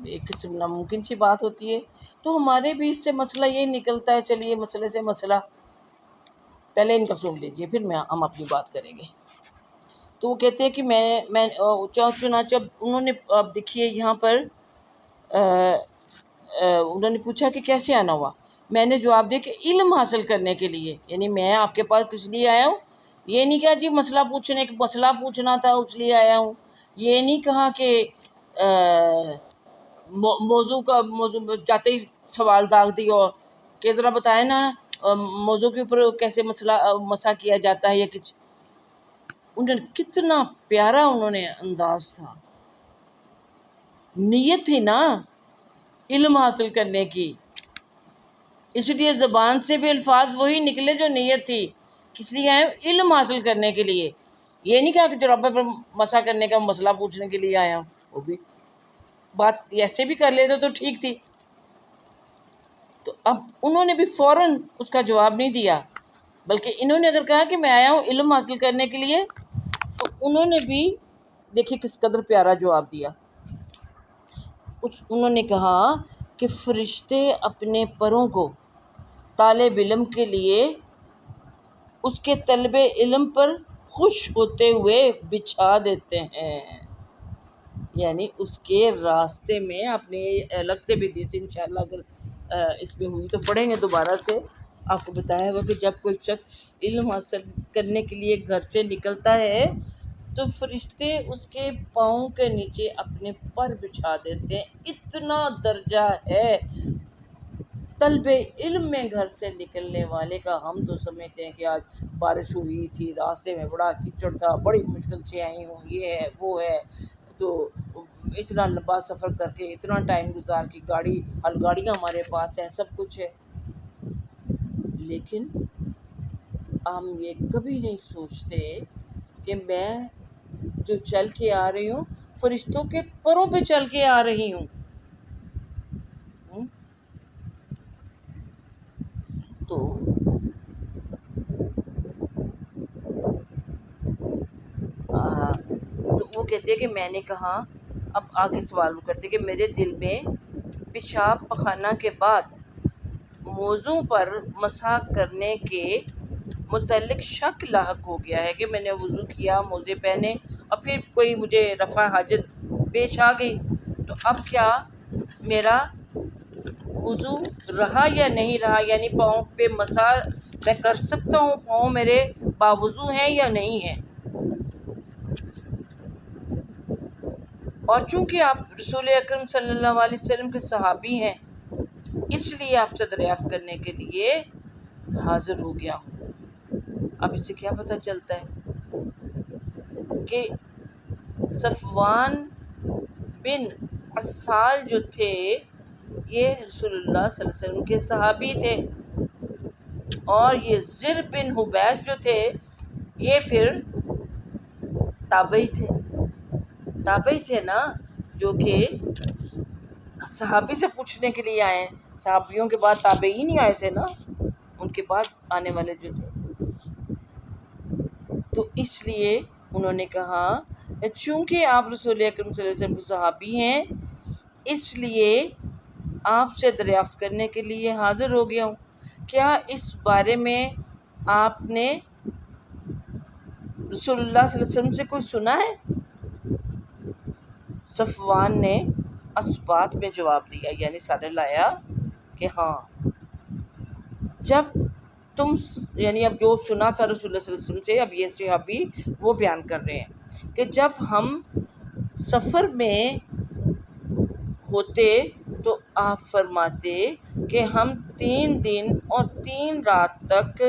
ایک قسم ناممکن سی بات ہوتی ہے. تو ہمارے بھی اس سے مسئلہ یہ نکلتا ہے. چلیے مسئلے سے مسئلہ پہلے ان کا سن لیجیے، پھر ہم اپنی بات کریں گے. تو وہ کہتے ہیں کہ میں چنانچہ انہوں نے، اب دیکھیے یہاں پر انہوں نے پوچھا کہ کیسے آنا ہوا. میں نے جواب دیا کہ علم حاصل کرنے کے لیے، یعنی میں آپ کے پاس کس لیے آیا ہوں. یہ نہیں کہا جی مسئلہ پوچھنا تھا اس لیے آیا ہوں. یہ نہیں کہا کہ موضوع جاتے ہی سوال داغ دی اور کہ ذرا بتائیں نا موضوع کے اوپر کیسے مسا کیا جاتا ہے یا کچھ. انہوں نے کتنا پیارا انہوں نے انداز تھا. نیت تھی نا علم حاصل کرنے کی، اس لیے زبان سے بھی الفاظ وہی نکلے جو نیت تھی. کس لیے آئے؟ علم حاصل کرنے کے لیے. یہ نہیں کہا کہ جرابے پر مسا کرنے کا مسئلہ پوچھنے کے لیے آیا ہوں. وہ بھی بات ایسے بھی کر لیتے تو ٹھیک تھی. تو اب انہوں نے بھی فوراً اس کا جواب نہیں دیا، بلکہ انہوں نے اگر کہا کہ میں آیا ہوں علم حاصل کرنے کے لیے، تو انہوں نے بھی دیکھیے کس قدر پیارا جواب دیا. انہوں نے کہا کہ فرشتے اپنے پروں کو طالب علم کے لیے اس کے طلب علم پر خوش ہوتے ہوئے بچھا دیتے ہیں. یعنی اس کے راستے میں اپنے الگ سے بھی دیسی انشاءاللہ اگر اس میں ہوئی تو پڑھیں گے دوبارہ سے. آپ کو بتایا ہوا کہ جب کوئی شخص علم حاصل کرنے کے لیے گھر سے نکلتا ہے تو فرشتے اس کے پاؤں کے نیچے اپنے پر بچھا دیتے ہیں. اتنا درجہ ہے طلب علم میں گھر سے نکلنے والے کا. ہم تو سمجھتے ہیں کہ آج بارش ہوئی تھی، راستے میں بڑا کیچڑ تھا، بڑی مشکل سے آئی ہوں، یہ ہے وہ ہے، تو اتنا لمبا سفر کر کے اتنا ٹائم گزار کے گاڑیاں ہمارے پاس ہیں، سب کچھ ہے. لیکن ہم یہ کبھی نہیں سوچتے کہ میں جو چل کے آ رہی ہوں فرشتوں کے پروں پہ چل کے آ رہی ہوں. تو وہ کہتے ہیں کہ میں نے کہا، اب آگے سوال کرتے کہ میرے دل میں پیشاب پخانہ کے بعد موضوع پر مسح کرنے کے متعلق شک لاحق ہو گیا ہے کہ میں نے وضو کیا، موزے پہنے اور پھر کوئی مجھے رفع حاجت پیش آ گئی، تو اب کیا میرا وضو رہا یا نہیں رہا؟ یعنی پاؤں پہ مسح میں کر سکتا ہوں، پاؤں میرے باوضو ہیں یا نہیں ہیں؟ اور چونکہ آپ رسول اکرم صلی اللہ علیہ وسلم کے صحابی ہیں، اس لیے آپ سے دریافت کرنے کے لیے حاضر ہو گیا ہوں. اب اس سے کیا پتہ چلتا ہے کہ صفوان بن عسال جو تھے یہ رسول اللہ صلی اللہ علیہ وسلم کے صحابی تھے، اور یہ زر بن حبیش جو تھے یہ پھر تابعی تھے نا، جو کہ صحابی سے پوچھنے کے لیے آئے ہیں. صحابیوں کے بعد تابعی نہیں آئے تھے نا، ان کے بعد آنے والے جو تھے. تو اس لیے انہوں نے کہا چونکہ آپ رسول اکرم صلی اللہ علیہ وسلم کے صحابی ہیں، اس لیے آپ سے دریافت کرنے کے لیے حاضر ہو گیا ہوں. کیا اس بارے میں آپ نے رسول اللہ صلی اللہ علیہ وسلم سے کوئی سنا ہے؟ صفوان نے اثبات میں جواب دیا، یعنی سارے لایا کہ ہاں جب تم، یعنی اب جو سنا تھا رسول اللہ صلی اللہ علیہ وسلم سے، اب یہ صحابی وہ بیان کر رہے ہیں کہ جب ہم سفر میں ہوتے تو آپ فرماتے کہ ہم 3 دن اور 3 رات تک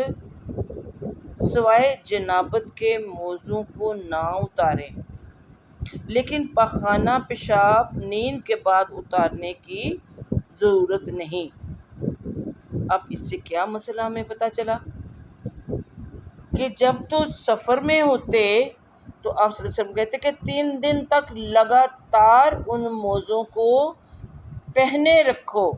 سوائے جنابت کے موضوع کو نہ اتاریں، لیکن پخانہ پیشاب نیند کے بعد اتارنے کی ضرورت نہیں. اب اس سے کیا مسئلہ ہمیں پتہ چلا کہ جب تو سفر میں ہوتے تو آپ صلی اللہ علیہ وسلم کہتے کہ 3 دن تک لگاتار ان موزوں کو پہنے رکھو،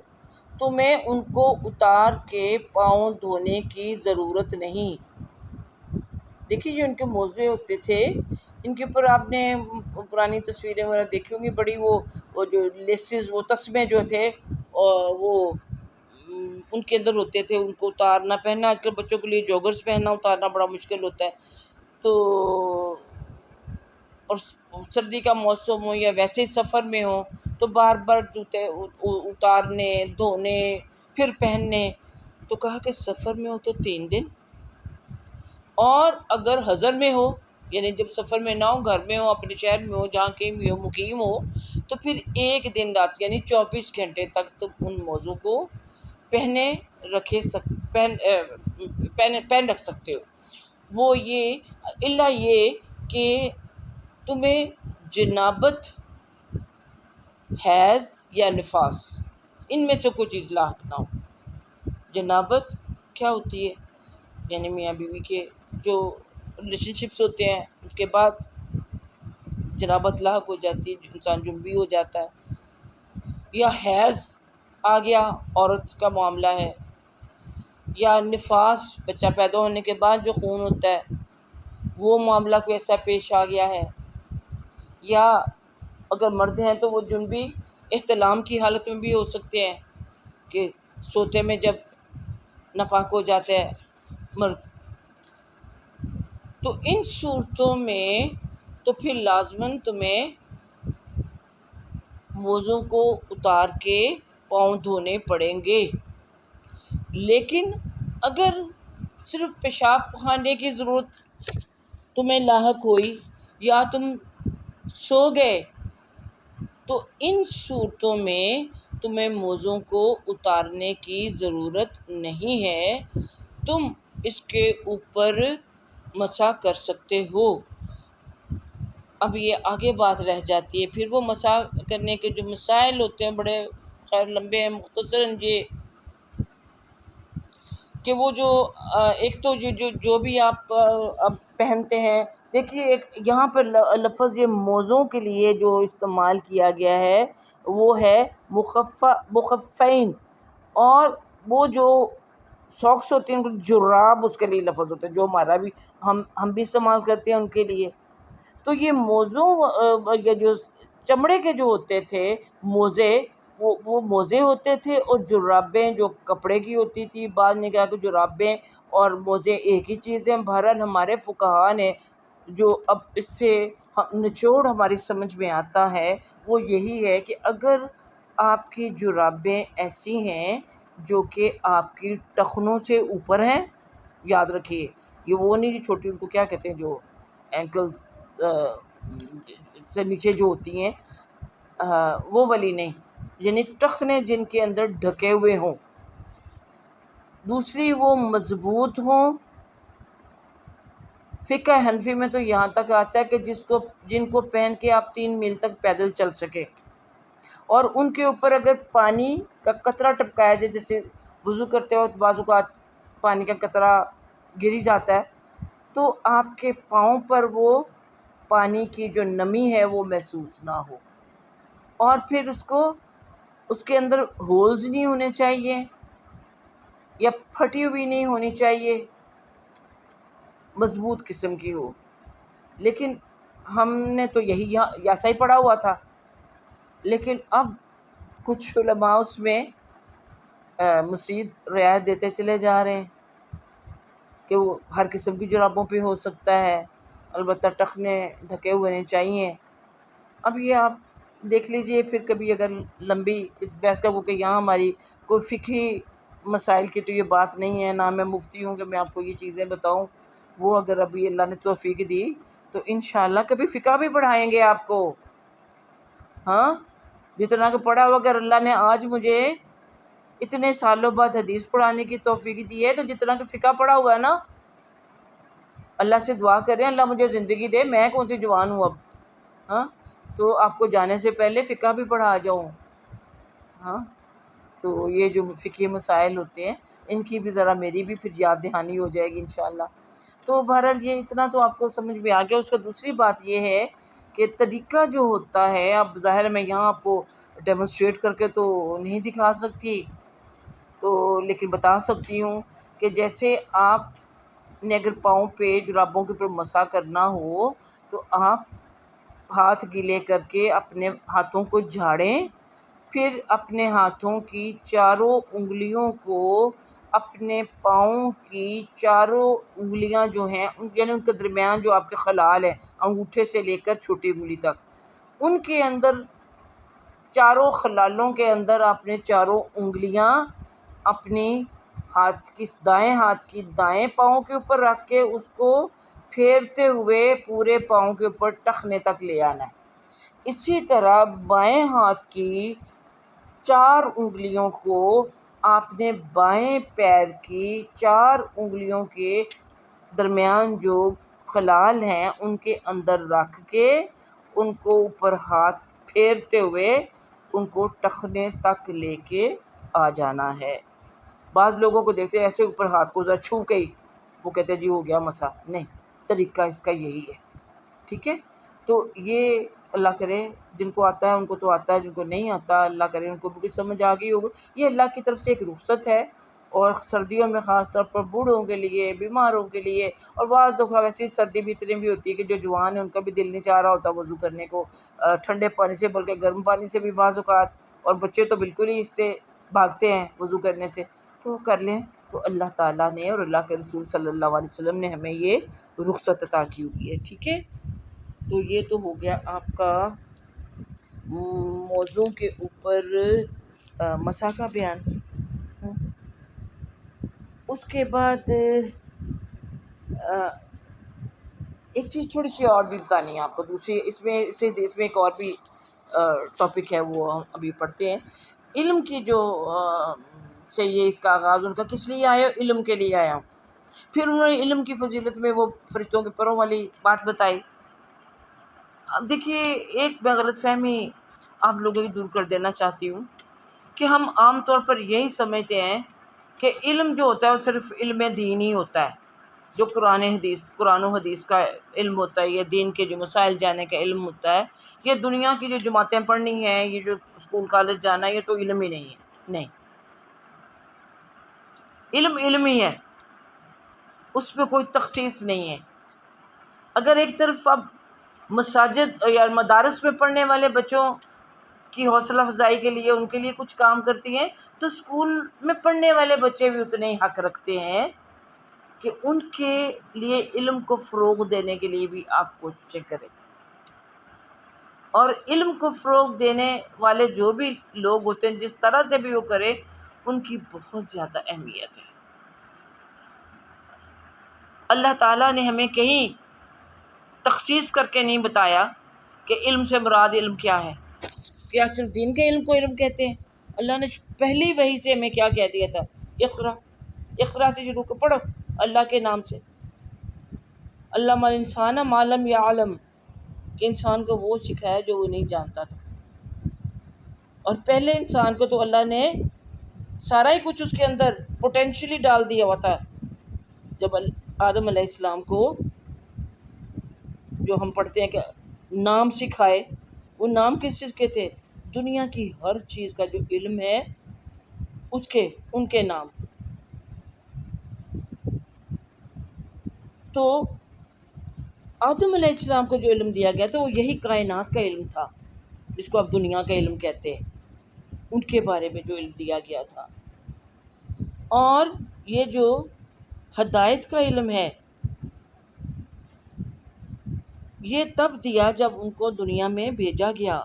تمہیں ان کو اتار کے پاؤں دھونے کی ضرورت نہیں. دیکھیے جو ان کے موزے ہوتے تھے ان کے اوپر آپ نے پرانی تصویریں وغیرہ دیکھی ہوں گی، بڑی وہ جو لیسز، وہ تسمے جو تھے اور وہ ان کے اندر ہوتے تھے، ان کو اتارنا پہننا. آج کل بچوں کے لیے جوگرز پہننا اتارنا بڑا مشکل ہوتا ہے. تو اور سردی کا موسم ہو یا ویسے سفر میں ہو تو بار بار جوتے اتارنے، دھونے، پھر پہننے. تو کہا کہ سفر میں ہو تو 3 دن، اور اگر حضر میں ہو یعنی جب سفر میں نہ ہو، گھر میں ہو، اپنے شہر میں ہو، جہاں کہیں بھی ہو، مقیم ہو، تو پھر 1 دن رات یعنی 24 گھنٹے تک تم ان موضوع کو پہنے پہن رکھ سکتے ہو. وہ یہ الا یہ کہ تمہیں جنابت، حیض یا نفاس ان میں سے کوئی چیز لاحق نہ ہو. جنابت کیا ہوتی ہے؟ یعنی میاں بیوی کے جو ریلیشن شپس ہوتے ہیں اس کے بعد جنابت لاحق ہو جاتی ہے، انسان جنبی ہو جاتا ہے. یا حیض آ گیا، عورت کا معاملہ ہے. یا نفاس، بچہ پیدا ہونے کے بعد جو خون ہوتا ہے وہ معاملہ کوئی ایسا پیش آ گیا ہے. یا اگر مرد ہیں تو وہ جنبی احتلام کی حالت میں بھی ہو سکتے ہیں کہ سوتے میں جب ناپاک ہو جاتے ہیں مرد. تو ان صورتوں میں تو پھر لازماً تمہیں موزوں کو اتار کے پاؤں دھونے پڑیں گے. لیکن اگر صرف پیشاب خانے کی ضرورت تمہیں لاحق ہوئی یا تم سو گئے تو ان صورتوں میں تمہیں موزوں کو اتارنے کی ضرورت نہیں ہے، تم اس کے اوپر مسح کر سکتے ہو. اب یہ آگے بات رہ جاتی ہے، پھر وہ مسح کرنے کے جو مسائل ہوتے ہیں بڑے خیر لمبے ہیں. مختصراً یہ کہ وہ جو ایک تو جو بھی آپ اب پہنتے ہیں، دیکھیے ایک یہاں پر لفظ یہ موزوں کے لیے جو استعمال کیا گیا ہے وہ ہے مخفین، اور وہ جو ساکس ہوتے ہیں جراب اس کے لیے لفظ ہوتے ہیں جو ہمارا بھی ہم بھی استعمال کرتے ہیں ان کے لیے. تو یہ موزوں یہ جو چمڑے کے جو ہوتے تھے موزے، وہ موزے ہوتے تھے، اور جرابیں جو کپڑے کی ہوتی تھی. بعد نے کہا کہ جرابیں اور موزے ایک ہی چیز ہیں. بہرحال ہمارے فقہا نے جو اب اس سے نچوڑ ہماری سمجھ میں آتا ہے وہ یہی ہے کہ اگر آپ کی جرابیں ایسی ہیں جو کہ آپ کی ٹخنوں سے اوپر ہیں، یاد رکھیے یہ وہ نہیں جو چھوٹی، ان کو کیا کہتے ہیں جو اینکلز سے نیچے جو ہوتی ہیں وہ والی نہیں، یعنی ٹخنے جن کے اندر ڈھکے ہوئے ہوں. دوسری وہ مضبوط ہوں. فقہ حنفی میں تو یہاں تک آتا ہے کہ جن کو پہن کے آپ 3 میل تک پیدل چل سکے، اور ان کے اوپر اگر پانی کا قطرہ ٹپکایا جائے، جیسے وضو کرتے وقت بعض اوقات پانی کا قطرہ گری جاتا ہے، تو آپ کے پاؤں پر وہ پانی کی جو نمی ہے وہ محسوس نہ ہو. اور پھر اس کے اندر ہولز نہیں ہونے چاہیے یا پھٹی ہوئی نہیں ہونی چاہیے، مضبوط قسم کی ہو. لیکن ہم نے تو یہی ایسا ہی پڑھا ہوا تھا، لیکن اب کچھ علماء اس میں مزید رعایت دیتے چلے جا رہے ہیں کہ وہ ہر قسم کی جرابوں پہ ہو سکتا ہے، البتہ ٹخنے ڈھکے ہوئے نہیں چاہیے. اب یہ آپ دیکھ لیجئے پھر کبھی اگر لمبی اس بحث کا، کیونکہ یہاں ہماری کوئی فقہی مسائل کی تو یہ بات نہیں ہے، نہ میں مفتی ہوں کہ میں آپ کو یہ چیزیں بتاؤں. وہ اگر ابھی اللہ نے توفیق دی تو انشاءاللہ کبھی فقہ بھی پڑھائیں گے آپ کو. ہاں جتنا کہ پڑھا ہوا، اگر اللہ نے آج مجھے اتنے سالوں بعد حدیث پڑھانے کی توفیق دی ہے تو جتنا کہ فقہ پڑھا ہوا ہے نا، اللہ سے دعا کریں اللہ مجھے زندگی دے، میں کون سی جوان ہوں اب، ہاں تو آپ کو جانے سے پہلے فقہ بھی پڑھا جاؤں. ہاں تو یہ جو فقہی مسائل ہوتے ہیں ان کی بھی ذرا میری بھی پھر یاد دہانی ہو جائے گی انشاءاللہ. تو بہرحال یہ اتنا تو آپ کو سمجھ میں آ گیا. اس کا دوسری بات یہ ہے کہ طریقہ جو ہوتا ہے، اب ظاہر میں یہاں آپ کو ڈیمونسٹریٹ کر کے تو نہیں دکھا سکتی، تو لیکن بتا سکتی ہوں کہ جیسے آپ نے اگر پاؤں پہ جرابوں کے اوپر مسح کرنا ہو تو آپ ہاتھ گیلے کر کے اپنے ہاتھوں کو جھاڑیں، پھر اپنے ہاتھوں کی چاروں انگلیوں کو اپنے پاؤں کی چاروں انگلیاں جو ہیں یعنی ان کے درمیان جو آپ کے خلال ہیں انگوٹھے سے لے کر چھوٹی انگلی تک، ان کے اندر چاروں خلالوں کے اندر آپ نے چاروں انگلیاں اپنی دائیں ہاتھ کی دائیں پاؤں کے اوپر رکھ کے اس کو پھیرتے ہوئے پورے پاؤں کے اوپر ٹخنے تک لے آنا ہے۔ اسی طرح بائیں ہاتھ کی 4 انگلیوں کو آپ نے بائیں پیر کی 4 انگلیوں کے درمیان جو خلال ہیں ان کے اندر رکھ کے ان کو اوپر ہاتھ پھیرتے ہوئے ان کو ٹخنے تک لے کے آ جانا ہے۔ بعض لوگوں کو دیکھتے ہیں ایسے اوپر ہاتھ کو ذرا چھو کے ہی وہ کہتے ہیں جی ہو گیا مسا، نہیں، طریقہ اس کا یہی ہے، ٹھیک ہے۔ تو یہ اللہ کرے جن کو آتا ہے ان کو تو آتا ہے، جن کو نہیں آتا اللہ کرے ان کو بھی کچھ سمجھ آ گئی ہوگی۔ یہ اللہ کی طرف سے ایک رخصت ہے، اور سردیوں میں خاص طور پر بوڑھوں کے لیے، بیماروں کے لیے، اور بعض دفعہ ویسے سردی بھی اتنی بھی ہوتی ہے کہ جو جوان ہیں ان کا بھی دل نہیں چاہ رہا ہوتا وضو کرنے کو ٹھنڈے پانی سے بلکہ گرم پانی سے بھی بعض اوقات، اور بچے تو بالکل ہی اس سے بھاگتے ہیں وضو کرنے سے، تو کر لیں۔ تو اللہ تعالیٰ نے اور اللہ کے رسول صلی اللہ علیہ وسلم نے ہمیں یہ رخصت عطا کی ہوئی ہے، ٹھیک ہے۔ تو یہ تو ہو گیا آپ کا موضوع کے اوپر مسح کا بیان۔ اس کے بعد ایک چیز تھوڑی سی اور بھی بتانی ہے آپ کو، دوسری اس میں ایک اور بھی ٹاپک ہے وہ ہم ابھی پڑھتے ہیں۔ علم کی جو سے یہ اس کا آغاز ان کا کس لیے آیا؟ علم کے لیے آیا۔ پھر انہوں نے علم کی فضیلت میں وہ فرشتوں کے پروں والی بات بتائی۔ اب دیکھیے ایک میں غلط فہمی آپ لوگوں کی دور کر دینا چاہتی ہوں کہ ہم عام طور پر یہی سمجھتے ہیں کہ علم جو ہوتا ہے وہ صرف علم دین ہی ہوتا ہے، جو قرآن و حدیث کا علم ہوتا ہے، یا دین کے جو مسائل جاننے کا علم ہوتا ہے، یہ دنیا کی جو جماعتیں پڑھنی ہیں، یہ جو اسکول کالج جانا ہے، یہ تو علم ہی نہیں ہے۔ نہیں، علم ہی ہے، اس میں کوئی تخصیص نہیں ہے۔ اگر ایک طرف اب مساجد یا مدارس میں پڑھنے والے بچوں کی حوصلہ افزائی کے لیے ان کے لیے کچھ کام کرتی ہیں، تو اسکول میں پڑھنے والے بچے بھی اتنے ہی حق رکھتے ہیں کہ ان کے لیے علم کو فروغ دینے کے لیے بھی آپ کوششیں کریں۔ اور علم کو فروغ دینے والے جو بھی لوگ ہوتے ہیں جس طرح سے بھی وہ کرے، ان کی بہت زیادہ اہمیت ہے۔ اللہ تعالیٰ نے ہمیں کہیں تخصیص کر کے نہیں بتایا کہ علم سے مراد علم کیا ہے، کیا صرف دین کے علم کو علم کہتے ہیں؟ اللہ نے پہلی وحی سے ہمیں کیا کہہ دیا تھا؟ اقرا سے شروع کر، پڑھو اللہ کے نام سے۔ علم الانسان ما لم یعلم، کہ انسان کو وہ سکھایا جو وہ نہیں جانتا تھا۔ اور پہلے انسان کو تو اللہ نے سارا ہی کچھ اس کے اندر پوٹینشلی ڈال دیا ہوا تھا۔ جب آدم علیہ السلام کو جو ہم پڑھتے ہیں کہ نام سکھائے، وہ نام کس چیز کے تھے؟ دنیا کی ہر چیز کا جو علم ہے ان کے نام۔ تو آدم علیہ السلام کو جو علم دیا گیا تھا وہ یہی کائنات کا علم تھا، جس کو اب دنیا کا علم کہتے ہیں، ان کے بارے میں جو علم دیا گیا تھا۔ اور یہ جو ہدایت کا علم ہے یہ تب دیا جب ان کو دنیا میں بھیجا گیا،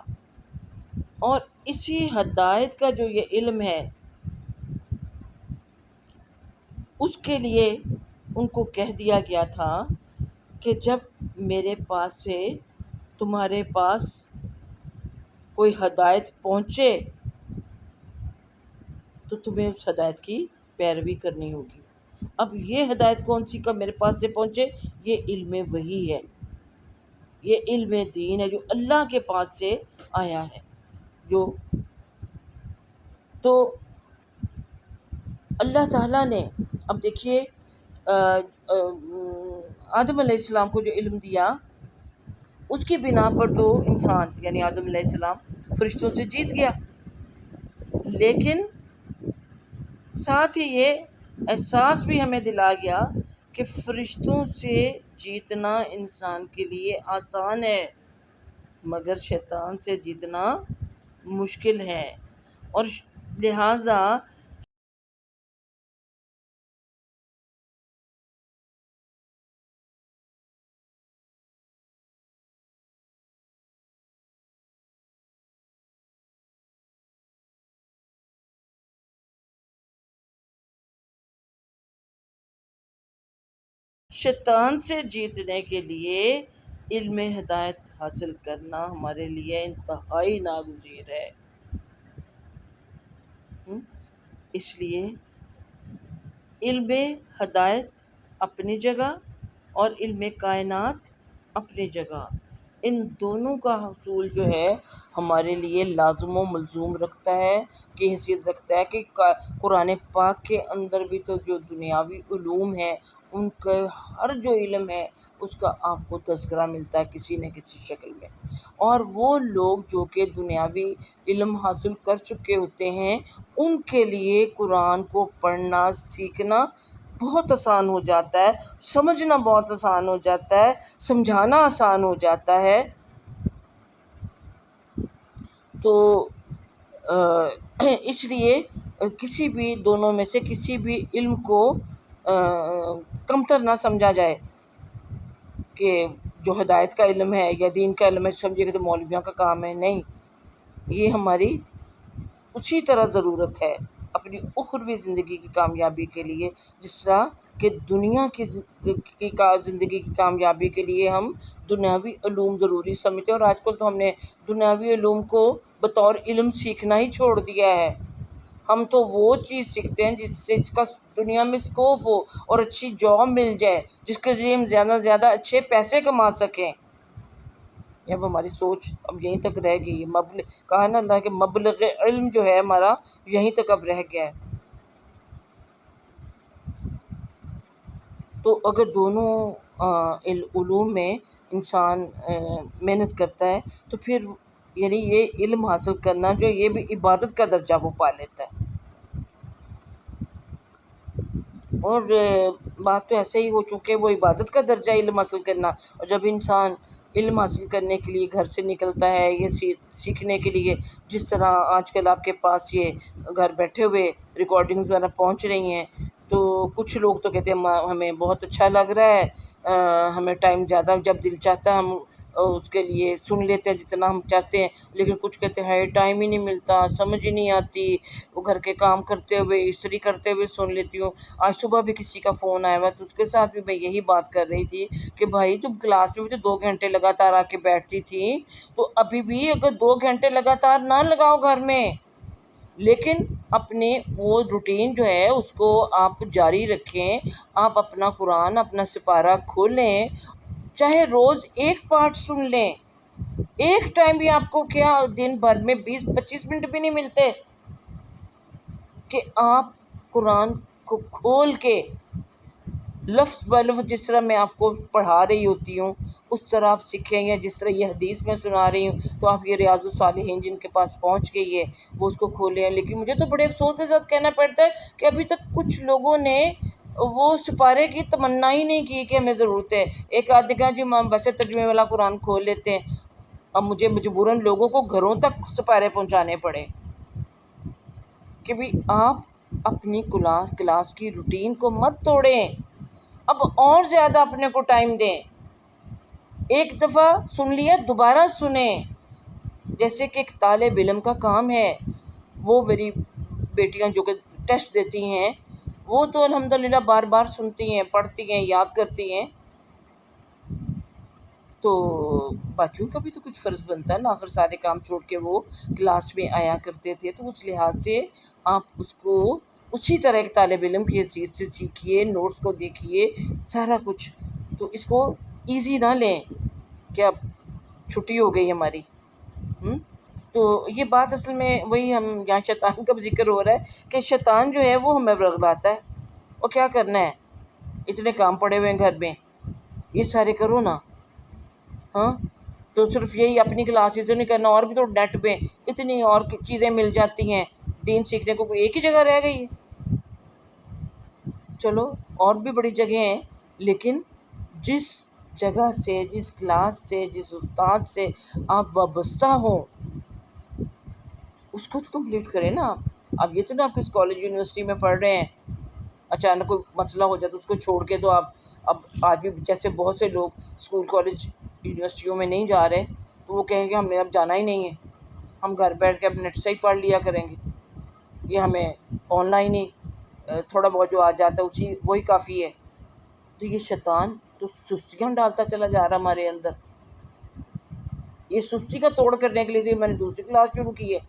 اور اسی ہدایت کا جو یہ علم ہے اس کے لیے ان کو کہہ دیا گیا تھا کہ جب میرے پاس سے تمہارے پاس کوئی ہدایت پہنچے تو تمہیں اس ہدایت کی پیروی کرنی ہوگی۔ اب یہ ہدایت کون سی کا میرے پاس سے پہنچے؟ یہ علم وحی ہے، یہ علم دین ہے جو اللہ کے پاس سے آیا ہے۔ تو اللہ تعالیٰ نے اب دیکھیے آدم علیہ السلام کو جو علم دیا اس کی بنا پر تو انسان یعنی آدم علیہ السلام فرشتوں سے جیت گیا، لیکن ساتھ ہی یہ احساس بھی ہمیں دلا گیا کہ فرشتوں سے جیتنا انسان کے لیے آسان ہے، مگر شیطان سے جیتنا مشکل ہے، اور لہٰذا شیطان سے جیتنے کے لیے علم ہدایت حاصل کرنا ہمارے لیے انتہائی ناگزیر ہے۔ اس لیے علم ہدایت اپنی جگہ اور علم کائنات اپنی جگہ، ان دونوں کا حصول جو ہے ہمارے لیے لازم و ملزوم رکھتا ہے، کی حیثیت رکھتا ہے کہ قرآن پاک کے اندر بھی تو جو دنیاوی علوم ہیں ان کا ہر جو علم ہے اس کا آپ کو تذکرہ ملتا ہے کسی نہ کسی شکل میں، اور وہ لوگ جو کہ دنیاوی علم حاصل کر چکے ہوتے ہیں ان کے لیے قرآن کو پڑھنا سیکھنا بہت آسان ہو جاتا ہے، سمجھنا بہت آسان ہو جاتا ہے، سمجھانا آسان ہو جاتا ہے۔ تو اس لیے کسی بھی دونوں میں سے کسی بھی علم کو کمتر نہ سمجھا جائے، کہ جو ہدایت کا علم ہے یا دین کا علم ہے سمجھے کہ تو مولویوں کا کام ہے، نہیں، یہ ہماری اسی طرح ضرورت ہے اپنی اخروی زندگی کی کامیابی کے لیے، جس طرح کہ دنیا کی زندگی کی کامیابی کے لیے ہم دنیاوی علوم ضروری سمجھتے ہیں، اور آج کل تو ہم نے دنیاوی علوم کو بطور علم سیکھنا ہی چھوڑ دیا ہے۔ ہم تو وہ چیز سیکھتے ہیں جس کا دنیا میں اسکوپ ہو اور اچھی جاب مل جائے، جس کے ذریعے ہم زیادہ سے زیادہ اچھے پیسے کما سکیں۔ اب ہماری سوچ اب یہیں تک رہ گئی ہے، کہا نا اللہ کہ مبلغ علم جو ہے ہمارا یہیں تک اب رہ گیا ہے۔ تو اگر دونوں علوم میں انسان محنت کرتا ہے تو پھر یعنی یہ علم حاصل کرنا جو یہ بھی عبادت کا درجہ وہ پا لیتا ہے۔ اور بات تو ایسے ہی ہو چکے وہ عبادت کا درجہ علم حاصل کرنا، اور جب انسان علم حاصل کرنے کے لیے گھر سے نکلتا ہے یہ سیکھنے کے لیے، جس طرح آج کل آپ کے پاس یہ گھر بیٹھے ہوئے ریکارڈنگز وغیرہ پہنچ رہی ہیں، تو کچھ لوگ تو کہتے ہیں ہمیں بہت اچھا لگ رہا ہے، ہمیں ٹائم زیادہ جب دل چاہتا ہے ہم اس کے لیے سن لیتے ہیں جتنا ہم چاہتے ہیں، لیکن کچھ کہتے ہیں ٹائم ہی نہیں ملتا، سمجھ ہی نہیں آتی، وہ گھر کے کام کرتے ہوئے استری کرتے ہوئے سن لیتی ہوں۔ آج صبح بھی کسی کا فون آیا ہوا تو اس کے ساتھ بھی میں یہی بات کر رہی تھی کہ بھائی تم کلاس میں بھی تو 2 گھنٹے لگاتار آ کے بیٹھتی تھی، تو ابھی بھی اگر 2 گھنٹے لگاتار نہ لگاؤ گھر میں، لیکن اپنے وہ روٹین جو ہے اس کو آپ جاری رکھیں، آپ اپنا قرآن اپنا سپارہ کھولیں، چاہے روز ایک پارٹ سن لیں، ایک ٹائم بھی آپ کو کیا دن بھر میں 20-25 منٹ بھی نہیں ملتے کہ آپ قرآن کو کھول کے لفظ بہ لفظ جس طرح میں آپ کو پڑھا رہی ہوتی ہوں اس طرح آپ سیکھیں، یا جس طرح یہ حدیث میں سنا رہی ہوں تو آپ یہ ریاض الصالحین جن کے پاس پہنچ گئی ہے وہ اس کو کھولیں۔ لیکن مجھے تو بڑے افسوس کے ساتھ کہنا پڑتا ہے کہ ابھی تک کچھ لوگوں نے وہ سپارے کی تمنا ہی نہیں کی کہ ہمیں ضرورت ہے۔ ایک آدھ کہا جی ہم ویسے ترجمے والا قرآن کھول لیتے ہیں، اب مجھے مجبوراً لوگوں کو گھروں تک سپارے پہنچانے پڑے کہ بھی آپ اپنی کلاس کی روٹین کو مت توڑیں، اب اور زیادہ اپنے کو ٹائم دیں، ایک دفعہ سن لیا دوبارہ سنیں۔ جیسے کہ ایک طالب علم کا کام ہے، وہ میری بیٹیاں جو کہ ٹیسٹ دیتی ہیں وہ تو الحمدللہ بار بار سنتی ہیں، پڑھتی ہیں، یاد کرتی ہیں، تو باقیوں کا بھی تو کچھ فرض بنتا ہے نا، آخر سارے کام چھوڑ کے وہ کلاس میں آیا کرتے تھے، تو اس لحاظ سے آپ اس کو اسی طرح ایک طالب علم کی حیثیت سے سیکھیے، نوٹس کو دیکھیے، سارا کچھ، تو اس کو ایزی نہ لیں کہ اب چھٹی ہو گئی ہماری۔ تو یہ بات اصل میں وہی ہم یہاں شیطان کا ذکر ہو رہا ہے کہ شیطان جو ہے وہ ہمیں ورغلاتا ہے، اور کیا کرنا ہے، اتنے کام پڑے ہوئے ہیں گھر میں، یہ سارے کرو نا، ہاں، تو صرف یہی اپنی کلاسز نہیں کرنا، اور بھی تو نیٹ پہ اتنی اور چیزیں مل جاتی ہیں دین سیکھنے کو، کوئی ایک ہی جگہ رہ گئی ہے؟ چلو اور بھی بڑی جگہ ہیں، لیکن جس جگہ سے، جس کلاس سے، جس استاد سے آپ وابستہ ہوں اس کو تو کمپلیٹ کریں نا آپ۔ اب یہ تو نا آپ کس کالج یونیورسٹی میں پڑھ رہے ہیں، اچانک کوئی مسئلہ ہو جاتا ہے اس کو چھوڑ کے تو آپ اب آج بھی جیسے بہت سے لوگ اسکول کالج یونیورسٹیوں میں نہیں جا رہے تو وہ کہیں گے ہم نے اب جانا ہی نہیں ہے، ہم گھر بیٹھ کے اب نیٹ سے ہی پڑھ لیا کریں گے، یہ ہمیں آن لائن ہی تھوڑا بہت جو آ جاتا ہے وہی کافی ہے۔ تو یہ شیطان تو سستیاں ڈالتا چلا جا رہا ہمارے اندر. یہ سستی کا توڑ کرنے کے لیے میں نے دوسری کلاس شروع کی ہے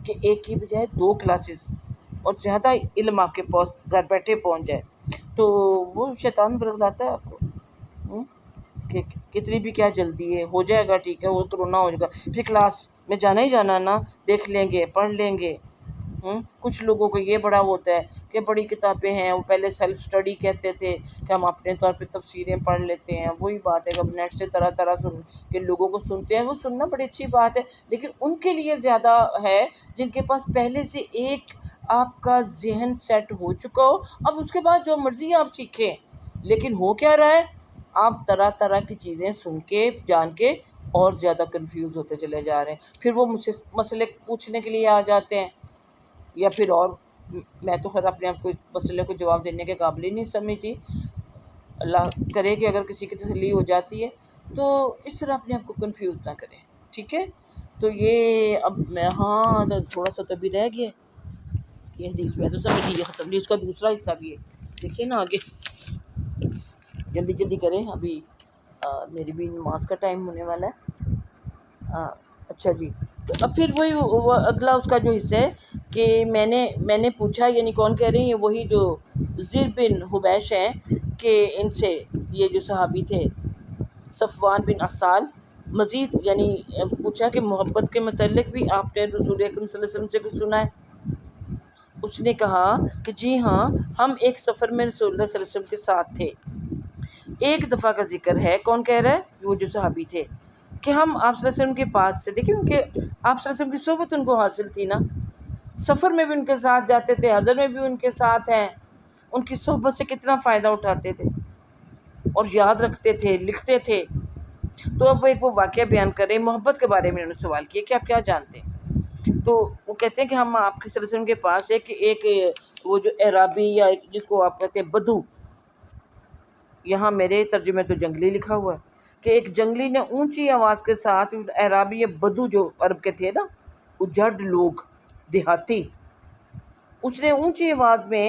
کہ ایک کی بجائے 2 کلاسز اور زیادہ علم آپ کے پاس گھر بیٹھے پہنچ جائے. تو وہ شیطان برگلاتا ہے آپ کو کہ کتنی بھی کیا جلدی ہے، ہو جائے گا، ٹھیک ہے، وہ تو رونا ہو جائے گا، پھر کلاس میں جانا ہی جانا نا، دیکھ لیں گے، پڑھ لیں گے. کچھ لوگوں کو یہ بڑا ہوتا ہے کہ بڑی کتابیں ہیں، وہ پہلے سیلف اسٹڈی کہتے تھے کہ ہم اپنے طور پہ تفسیریں پڑھ لیتے ہیں. وہی بات ہے کہ اب نیٹ سے طرح طرح کے لوگوں کو سنتے ہیں، وہ سننا بڑی اچھی بات ہے، لیکن ان کے لیے زیادہ ہے جن کے پاس پہلے سے ایک آپ کا ذہن سیٹ ہو چکا ہو. اب اس کے بعد جو مرضی آپ سیکھیں، لیکن ہو کیا رہا ہے، آپ طرح طرح کی چیزیں سن کے جان کے اور زیادہ کنفیوز ہوتے چلے جا رہے ہیں. پھر وہ مجھ سے مسئلے پوچھنے کے لیے آ جاتے ہیں، یا پھر اور میں تو خیر اپنے آپ کو اس مسئلے کو جواب دینے کے قابل ہی نہیں سمجھتی. اللہ کرے کہ اگر کسی کی تسلی ہو جاتی ہے تو اس طرح اپنے آپ کو کنفیوز نہ کریں، ٹھیک ہے. تو یہ اب میں تھوڑا سا تو بھی رہ گیا یہ حدیث میں تو سمجھ لیجیے ختم نہیں، اس کا دوسرا حصہ بھی ہے، دیکھیے نا آگے، جلدی جلدی کریں، ابھی میری بھی نماز کا ٹائم ہونے والا ہے. اچھا جی، تو اب پھر وہی اگلا اس کا جو حصہ ہے کہ میں نے پوچھا، یعنی کون کہہ رہی ہیں، وہی جو زر بن حبیش ہیں، کہ ان سے یہ جو صحابی تھے صفوان بن عسال، مزید یعنی پوچھا کہ محبت کے متعلق بھی آپ نے رسول اکرم صلی اللہ علیہ وسلم سے کچھ سنا ہے؟ اس نے کہا کہ جی ہاں، ہم ایک سفر میں رسول اللہ صلی اللہ علیہ وسلم کے ساتھ تھے. ایک دفعہ کا ذکر ہے، کون کہہ رہا ہے، وہ جو صحابی تھے، کہ ہم آپ صلی اللہ علیہ وسلم کے پاس سے، دیکھیں ان کے آپ صلی اللہ علیہ وسلم کی صحبت ان کو حاصل تھی نا، سفر میں بھی ان کے ساتھ جاتے تھے، حضر میں بھی ان کے ساتھ ہیں، ان کی صحبت سے کتنا فائدہ اٹھاتے تھے اور یاد رکھتے تھے، لکھتے تھے. تو اب وہ واقعہ بیان کر رہے ہیں، محبت کے بارے میں انہوں نے سوال کیا کہ آپ کیا جانتے ہیں. تو وہ کہتے ہیں کہ ہم آپ کے صلی اللہ علیہ وسلم کے پاس ایک وہ جو اعرابی، یا جس کو آپ کہتے ہیں بدو، یہاں میرے ترجمے تو جنگلی لکھا ہوا ہے، کہ ایک جنگلی نے اونچی آواز کے ساتھ، اعرابی یا بدو جو عرب کے تھے نا، وہ جڈ لوگ، دیہاتی، اس نے اونچی آواز میں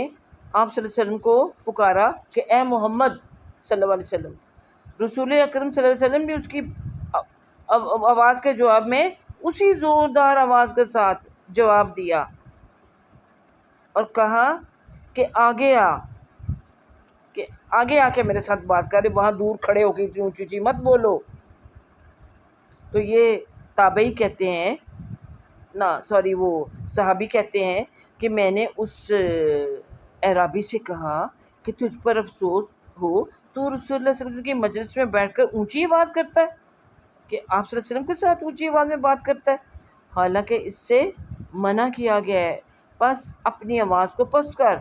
آپ صلی اللہ علیہ وسلم کو پکارا کہ اے محمد صلی اللہ علیہ وسلم. رسول اکرم صلی اللہ علیہ وسلم بھی اس کی آواز کے جواب میں اسی زوردار آواز کے ساتھ جواب دیا اور کہا کہ آگے آ کے میرے ساتھ بات کرے، وہاں دور کھڑے ہو کے اتنی اونچی اونچی مت بولو. تو یہ تابعی کہتے ہیں وہ صحابی کہتے ہیں کہ میں نے اس اعرابی سے کہا کہ تجھ پر افسوس ہو، تو رسول اللہ صلی اللہ علیہ وسلم کی مجلس میں بیٹھ کر اونچی آواز کرتا ہے، کہ آپ صلی اللہ علیہ وسلم کے ساتھ اونچی آواز میں بات کرتا ہے، حالانکہ اس سے منع کیا گیا ہے، پس اپنی آواز کو پست کر.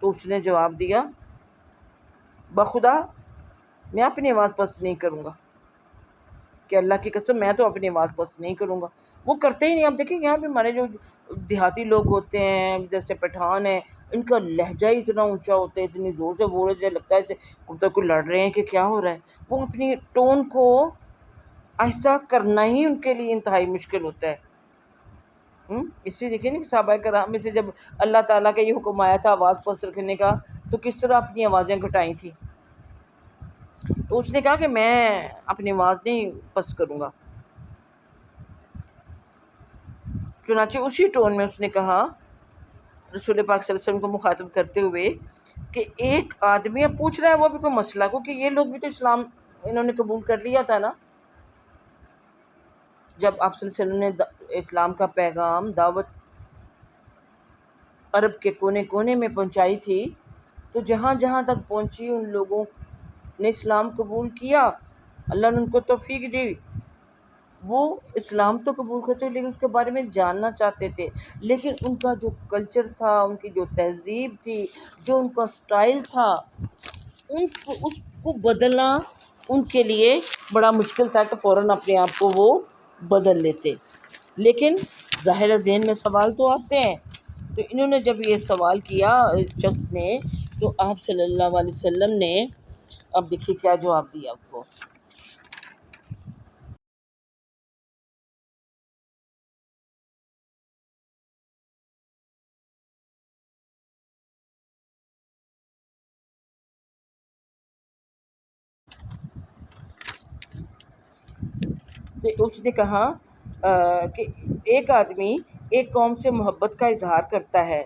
تو اس نے جواب دیا بخدا میں اپنی آواز پست نہیں کروں گا، کہ اللہ کی قسم میں تو اپنی آواز پست نہیں کروں گا. وہ کرتے ہی نہیں. آپ دیکھیں یہاں پہ ہمارے جو دیہاتی لوگ ہوتے ہیں، جیسے پٹھان ہیں، ان کا لہجہ ہی اتنا اونچا ہوتا ہے، اتنی زور سے بول رہے لگتا ہے جیسے کوئی لڑ رہے ہیں کہ کیا ہو رہا ہے. وہ اپنی ٹون کو آہستہ کرنا ہی ان کے لیے انتہائی مشکل ہوتا ہے. اس لیے دیکھیں نا کہ صحابہ کرام میں سے جب اللہ تعالیٰ کا یہ حکم آیا تھا آواز پست رکھنے کا، تو کس طرح اپنی آوازیں گھٹائی تھیں. تو اس نے کہا کہ میں اپنی آواز نہیں پست کروں گا. چنانچہ اسی ٹون میں اس نے کہا، رسول پاک صلی اللہ علیہ وسلم کو مخاطب کرتے ہوئے، کہ ایک آدمی اب پوچھ رہا ہے وہ بھی کوئی مسئلہ کو، کہ یہ لوگ بھی تو اسلام انہوں نے قبول کر لیا تھا نا، جب آپ صلی اللہ علیہ وسلم نے اسلام کا پیغام، دعوت عرب کے کونے کونے میں پہنچائی تھی، تو جہاں جہاں تک پہنچی ان لوگوں نے اسلام قبول کیا، اللہ نے ان کو توفیق دی. وہ اسلام تو قبول کرتے لیکن اس کے بارے میں جاننا چاہتے تھے، لیکن ان کا جو کلچر تھا، ان کی جو تہذیب تھی، جو ان کا سٹائل تھا، اس کو بدلنا ان کے لیے بڑا مشکل تھا کہ فوراً اپنے آپ کو وہ بدل لیتے. لیکن ظاہر ذہن میں سوال تو آتے ہیں. تو انہوں نے جب یہ سوال کیا اس شخص نے، تو آپ صلی اللہ علیہ وسلم نے اب دیکھیے کیا جواب دیا آپ کو. تو اس نے کہا کہ ایک آدمی ایک قوم سے محبت کا اظہار کرتا ہے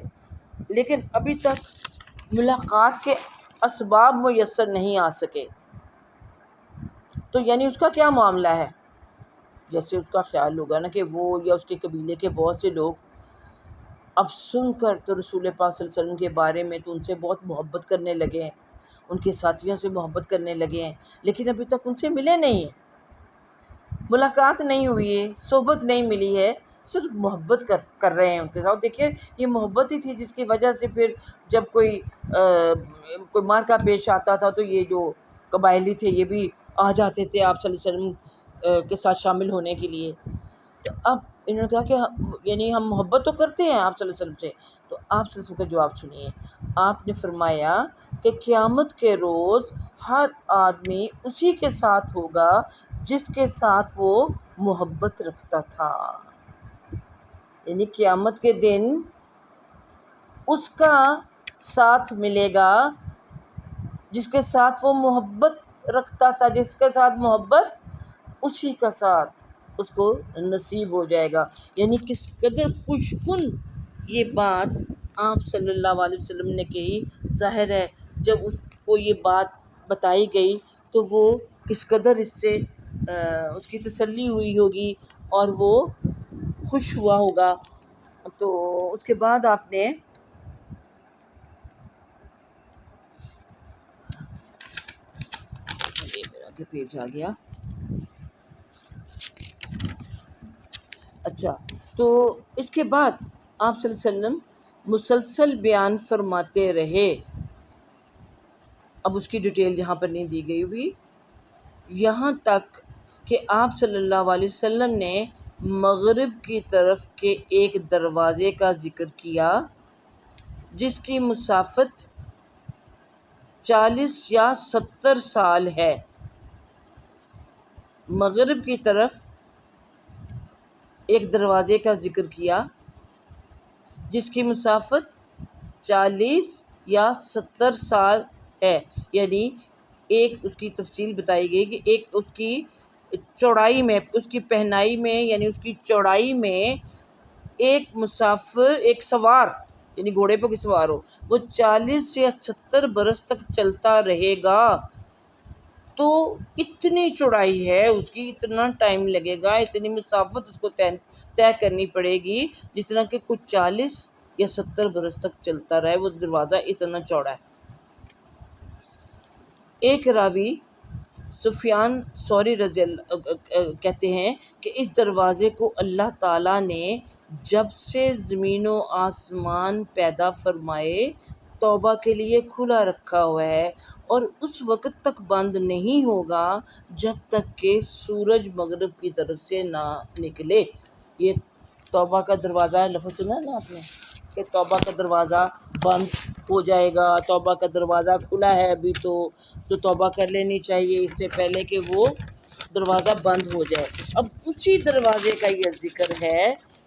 لیکن ابھی تک ملاقات کے اسباب میسر نہیں آ سکے، تو یعنی اس کا کیا معاملہ ہے؟ جیسے اس کا خیال ہوگا نا کہ وہ یا اس کے قبیلے کے بہت سے لوگ اب سن کر تو رسول پاک صلی اللہ علیہ وسلم کے بارے میں تو ان سے بہت محبت کرنے لگے ہیں، ان کے ساتھیوں سے محبت کرنے لگے ہیں، لیکن ابھی تک ان سے ملے نہیں ہیں، ملاقات نہیں ہوئی ہے، صحبت نہیں ملی ہے، صرف محبت کر رہے ہیں ان کے ساتھ۔ دیکھیے یہ محبت ہی تھی جس کی وجہ سے پھر جب کوئی مارکا پیش آتا تھا تو یہ جو قبائلی تھے یہ بھی آ جاتے تھے آپ صلی اللہ علیہ وسلم کے ساتھ شامل ہونے کے لیے۔ تو اب انہوں نے کہا کہ یعنی ہم محبت تو کرتے ہیں آپ صلی اللہ علیہ وسلم سے، تو آپ صلی اللہ علیہ وسلم کا جواب سنیے۔ آپ نے فرمایا کہ قیامت کے روز ہر آدمی اسی کے ساتھ ہوگا جس کے ساتھ وہ محبت رکھتا تھا، یعنی قیامت کے دن اس کا ساتھ ملے گا جس کے ساتھ وہ محبت رکھتا تھا، جس کے ساتھ محبت اسی کا ساتھ اس کو نصیب ہو جائے گا۔ یعنی کس قدر خوش کن یہ بات آپ صلی اللہ علیہ وسلم نے کہی، ظاہر ہے جب اس کو یہ بات بتائی گئی تو وہ کس قدر اس سے اس کی تسلی ہوئی ہوگی اور وہ خوش ہوا ہوگا۔ تو اس کے بعد آپ نے میرا آگے پیج آ گیا، اچھا، تو اس کے بعد آپ صلی اللہ علیہ وسلم مسلسل بیان فرماتے رہے، اب اس کی ڈیٹیل یہاں پر نہیں دی گئی ہوئی، یہاں تک کہ آپ صلی اللہ علیہ وسلم نے مغرب کی طرف کے ایک دروازے کا ذکر کیا جس کی مسافت 40 یا 70 سال ہے۔ مغرب کی طرف ایک دروازے کا ذکر کیا جس کی مسافت 40 یا 70 سال ہے، یعنی ایک اس کی تفصیل بتائی گئی کہ ایک اس کی چوڑائی میں، اس کی پہنائی میں، یعنی اس کی چوڑائی میں ایک مسافر، ایک سوار یعنی گھوڑے پہ کوئی سوار ہو، وہ 40 یا 70 برس تک چلتا رہے گا، تو اتنی چوڑائی ہے اس کی، اتنا ٹائم لگے گا، اتنی مسافت اس کو طے کرنی پڑے گی جتنا کہ کچھ 40 یا 70 برس تک چلتا رہے، وہ دروازہ اتنا چوڑا ہے۔ ایک راوی سفیان ثوری رضی اللہ کہتے ہیں کہ اس دروازے کو اللہ تعالیٰ نے جب سے زمین و آسمان پیدا فرمائے توبہ کے لیے کھلا رکھا ہوا ہے اور اس وقت تک بند نہیں ہوگا جب تک کہ سورج مغرب کی طرف سے نہ نکلے۔ یہ توبہ کا دروازہ ہے، لفظ سنا نا آپ نے کہ توبہ کا دروازہ بند ہو جائے گا، توبہ کا دروازہ کھلا ہے ابھی تو توبہ کر لینی چاہیے اس سے پہلے کہ وہ دروازہ بند ہو جائے۔ اب اسی دروازے کا یہ ذکر ہے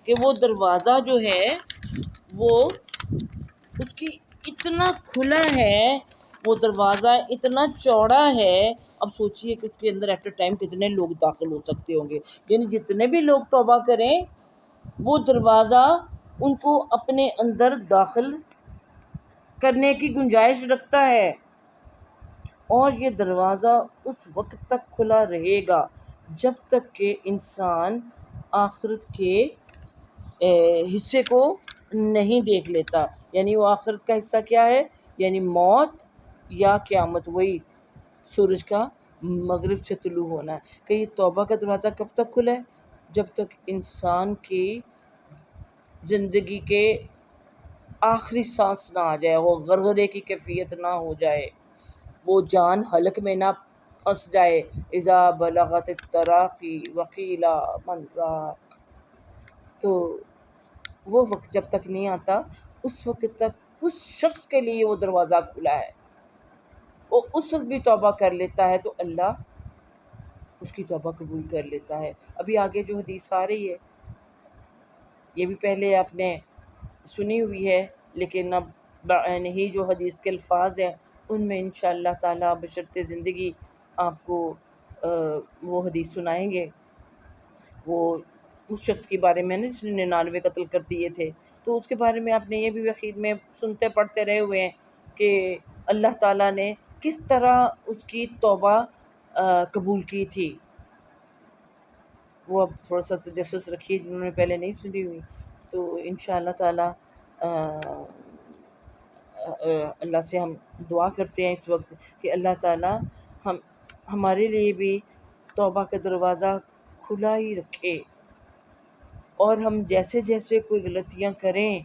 کہ وہ دروازہ جو ہے وہ اس کی اتنا کھلا ہے، وہ دروازہ اتنا چوڑا ہے، اب سوچئے کہ اس کے اندر ایٹ اے ٹائم کتنے لوگ داخل ہو سکتے ہوں گے، یعنی جتنے بھی لوگ توبہ کریں وہ دروازہ ان کو اپنے اندر داخل کرنے کی گنجائش رکھتا ہے، اور یہ دروازہ اس وقت تک کھلا رہے گا جب تک کہ انسان آخرت کے حصے کو نہیں دیکھ لیتا۔ یعنی وہ آخرت کا حصہ کیا ہے؟ یعنی موت یا قیامت، وہی سورج کا مغرب سے طلوع ہونا ہے۔ کہ یہ توبہ کا دروازہ کب تک کھلا ہے؟ جب تک انسان کی زندگی کے آخری سانس نہ آ جائے، وہ غرغرے کی کیفیت نہ ہو جائے، وہ جان حلق میں نہ پھنس جائے۔ اذا بلغت التراقی وقیل من راق، تو وہ وقت جب تک نہیں آتا اس وقت تک اس شخص کے لیے وہ دروازہ کھلا ہے، وہ اس وقت بھی توبہ کر لیتا ہے تو اللہ اس کی توبہ قبول کر لیتا ہے۔ ابھی آگے جو حدیث آ رہی ہے یہ بھی پہلے آپ نے سنی ہوئی ہے، لیکن اب نہیں جو حدیث کے الفاظ ہیں ان میں انشاءاللہ تعالیٰ بشرط زندگی آپ کو وہ حدیث سنائیں گے۔ وہ اس شخص کے بارے میں جس نے 99 قتل کر دیے تھے، تو اس کے بارے میں آپ نے یہ بھی اخیر میں سنتے پڑھتے رہے ہوئے ہیں کہ اللہ تعالیٰ نے کس طرح اس کی توبہ قبول کی تھی۔ وہ اب تھوڑا سا تجسس رکھیے جنہوں نے پہلے نہیں سنی ہوئی، تو انشاءاللہ تعالیٰ اللہ سے ہم دعا کرتے ہیں اس وقت کہ اللہ تعالیٰ ہمارے لیے بھی توبہ کا دروازہ کھلا ہی رکھے، اور ہم جیسے جیسے کوئی غلطیاں کریں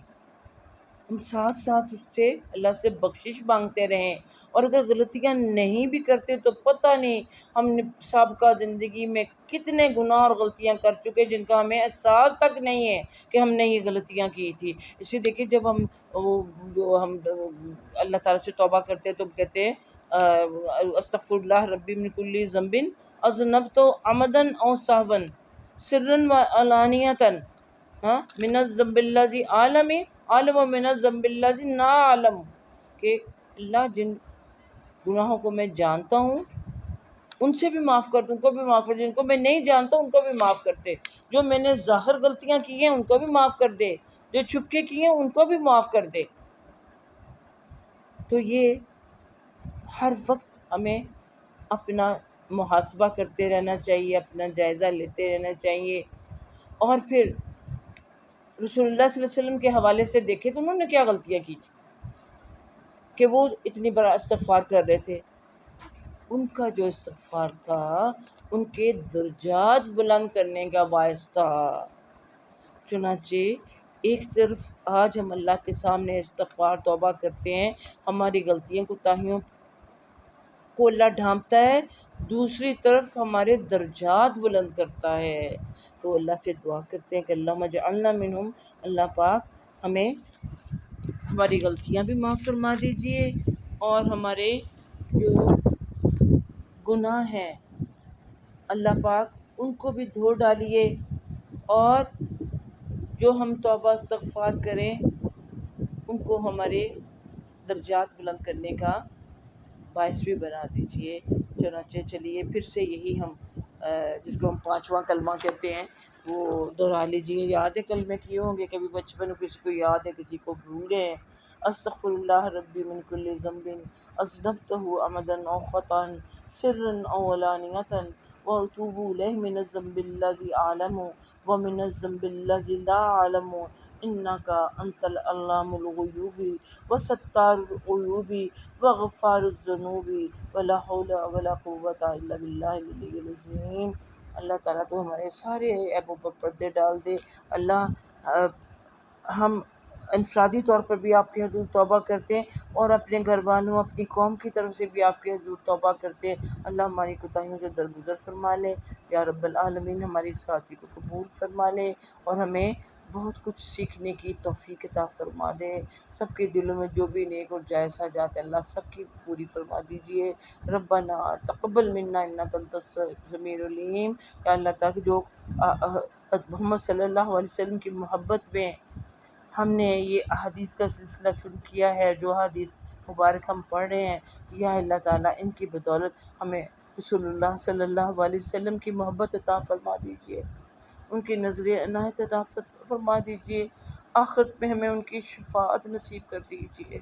ہم ساتھ ساتھ اس سے اللہ سے بخشش مانگتے رہیں، اور اگر غلطیاں نہیں بھی کرتے تو پتہ نہیں ہم نے سابقہ زندگی میں کتنے گناہ اور غلطیاں کر چکے جن کا ہمیں احساس تک نہیں ہے کہ ہم نے یہ غلطیاں کی تھی۔ اسی دیکھیں جب ہم اللہ تعالیٰ سے توبہ کرتے ہیں تو کہتے ہیں استغفر اللہ ربی من کل ذنب اذنبت عمدا او سہوا سرا و علانیۃ من الذنب الذی عالم من الذنب الذی لا اعلم، کہ اللہ جن گناہوں کو میں جانتا ہوں ان سے بھی معاف کر دوں، ان کو بھی معاف کر دے، جن کو میں نہیں جانتا ان کو بھی معاف کر دے، جو میں نے ظاہر غلطیاں کی ہیں ان کو بھی معاف کر دے، جو چھپ کے کی ہیں ان کو بھی معاف کر دے۔ تو یہ ہر وقت ہمیں اپنا محاسبہ کرتے رہنا چاہیے، اپنا جائزہ لیتے رہنا چاہیے، اور پھر رسول اللہ صلی اللہ علیہ وسلم کے حوالے سے دیکھیں تو انہوں نے کیا غلطیاں کی تھی کہ وہ اتنی بڑا استغفار کر رہے تھے۔ ان کا جو استغفار تھا ان کے درجات بلند کرنے کا باعث تھا۔ چنانچہ ایک طرف آج ہم اللہ کے سامنے استغفار توبہ کرتے ہیں، ہماری غلطیوں کوتاہیوں کو اللہ ڈھانپتا ہے، دوسری طرف ہمارے درجات بلند کرتا ہے۔ تو اللہ سے دعا کرتے ہیں کہ اللہم اجعلنا منہم، اللہ پاک ہمیں ہماری غلطیاں بھی معاف فرما دیجئے، اور ہمارے جو گناہ ہیں اللہ پاک ان کو بھی دھو ڈالیے، اور جو ہم توبہ استغفار کریں ان کو ہمارے درجات بلند کرنے کا باعث بھی بنا دیجئے۔ چنانچہ چلیے پھر سے یہی ہم جس کو ہم 5واں کلمہ کہتے ہیں وہ دہرا لیجیے۔ یاد ہے کلمے کیے ہوں گے کبھی بچپن میں، کسی کو یاد ہے کسی کو بھول گئے ہیں۔ استغفر اللہ ربی من کل ذنب اذنبتہ عمدا او خطأ سرا او علانیۃ واتوب الیہ من الذنب الذی اعلم ومن الذنب الذی لا اعلم انک انت العلام الغیوب وستار العیوب وغفار الذنوب ولا حول ولا قوة الا باللہ العلی العظیم۔ اللہ تعالیٰ تو ہمارے سارے عیبوں پر پردے ڈال دے۔ اللہ ہم انفرادی طور پر بھی آپ کے حضور توبہ کرتے ہیں، اور اپنے گھر والوں اپنی قوم کی طرف سے بھی آپ کے حضور توبہ کرتے ہیں۔ اللہ ہماری کوتاہیوں سے درگزر فرما لے یا رب العالمین، ہماری ساتھی کو قبول فرما لے، اور ہمیں بہت کچھ سیکھنے کی توفیق عطا فرما دے۔ سب کے دلوں میں جو بھی نیک اور جائز حاجات ہیں اللہ سب کی پوری فرما دیجئے۔ ربنا تقبل منا انک انت السمیع العلیم۔ یا اللہ تعالیٰ جو محمد صلی اللہ علیہ وسلم کی محبت میں ہم نے یہ احادیث کا سلسلہ شروع کیا ہے، جو احادیث مبارک ہم پڑھ رہے ہیں، یا اللہ تعالیٰ ان کی بدولت ہمیں رسول اللہ صلی اللہ علیہ وسلم کی محبت عطا فرما دیجئے، ان کی نظر عنایت عطا فرما دیجئے، آخرت میں ہمیں ان کی شفاعت نصیب کر دیجئے۔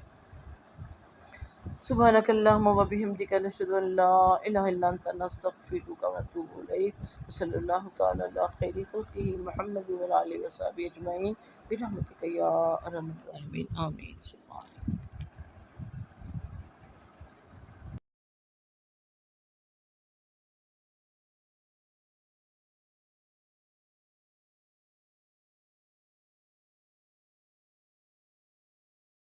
سبحانک اللہم و بحمدک نشہد ان لا الہ الا انت نستغفرک و نتوب الیک، صلی اللہ تعالی علی خیر خلقہ محمد و علی آلہ و صحبہ اجمعین برحمتک یا ارحم الراحمین، آمین۔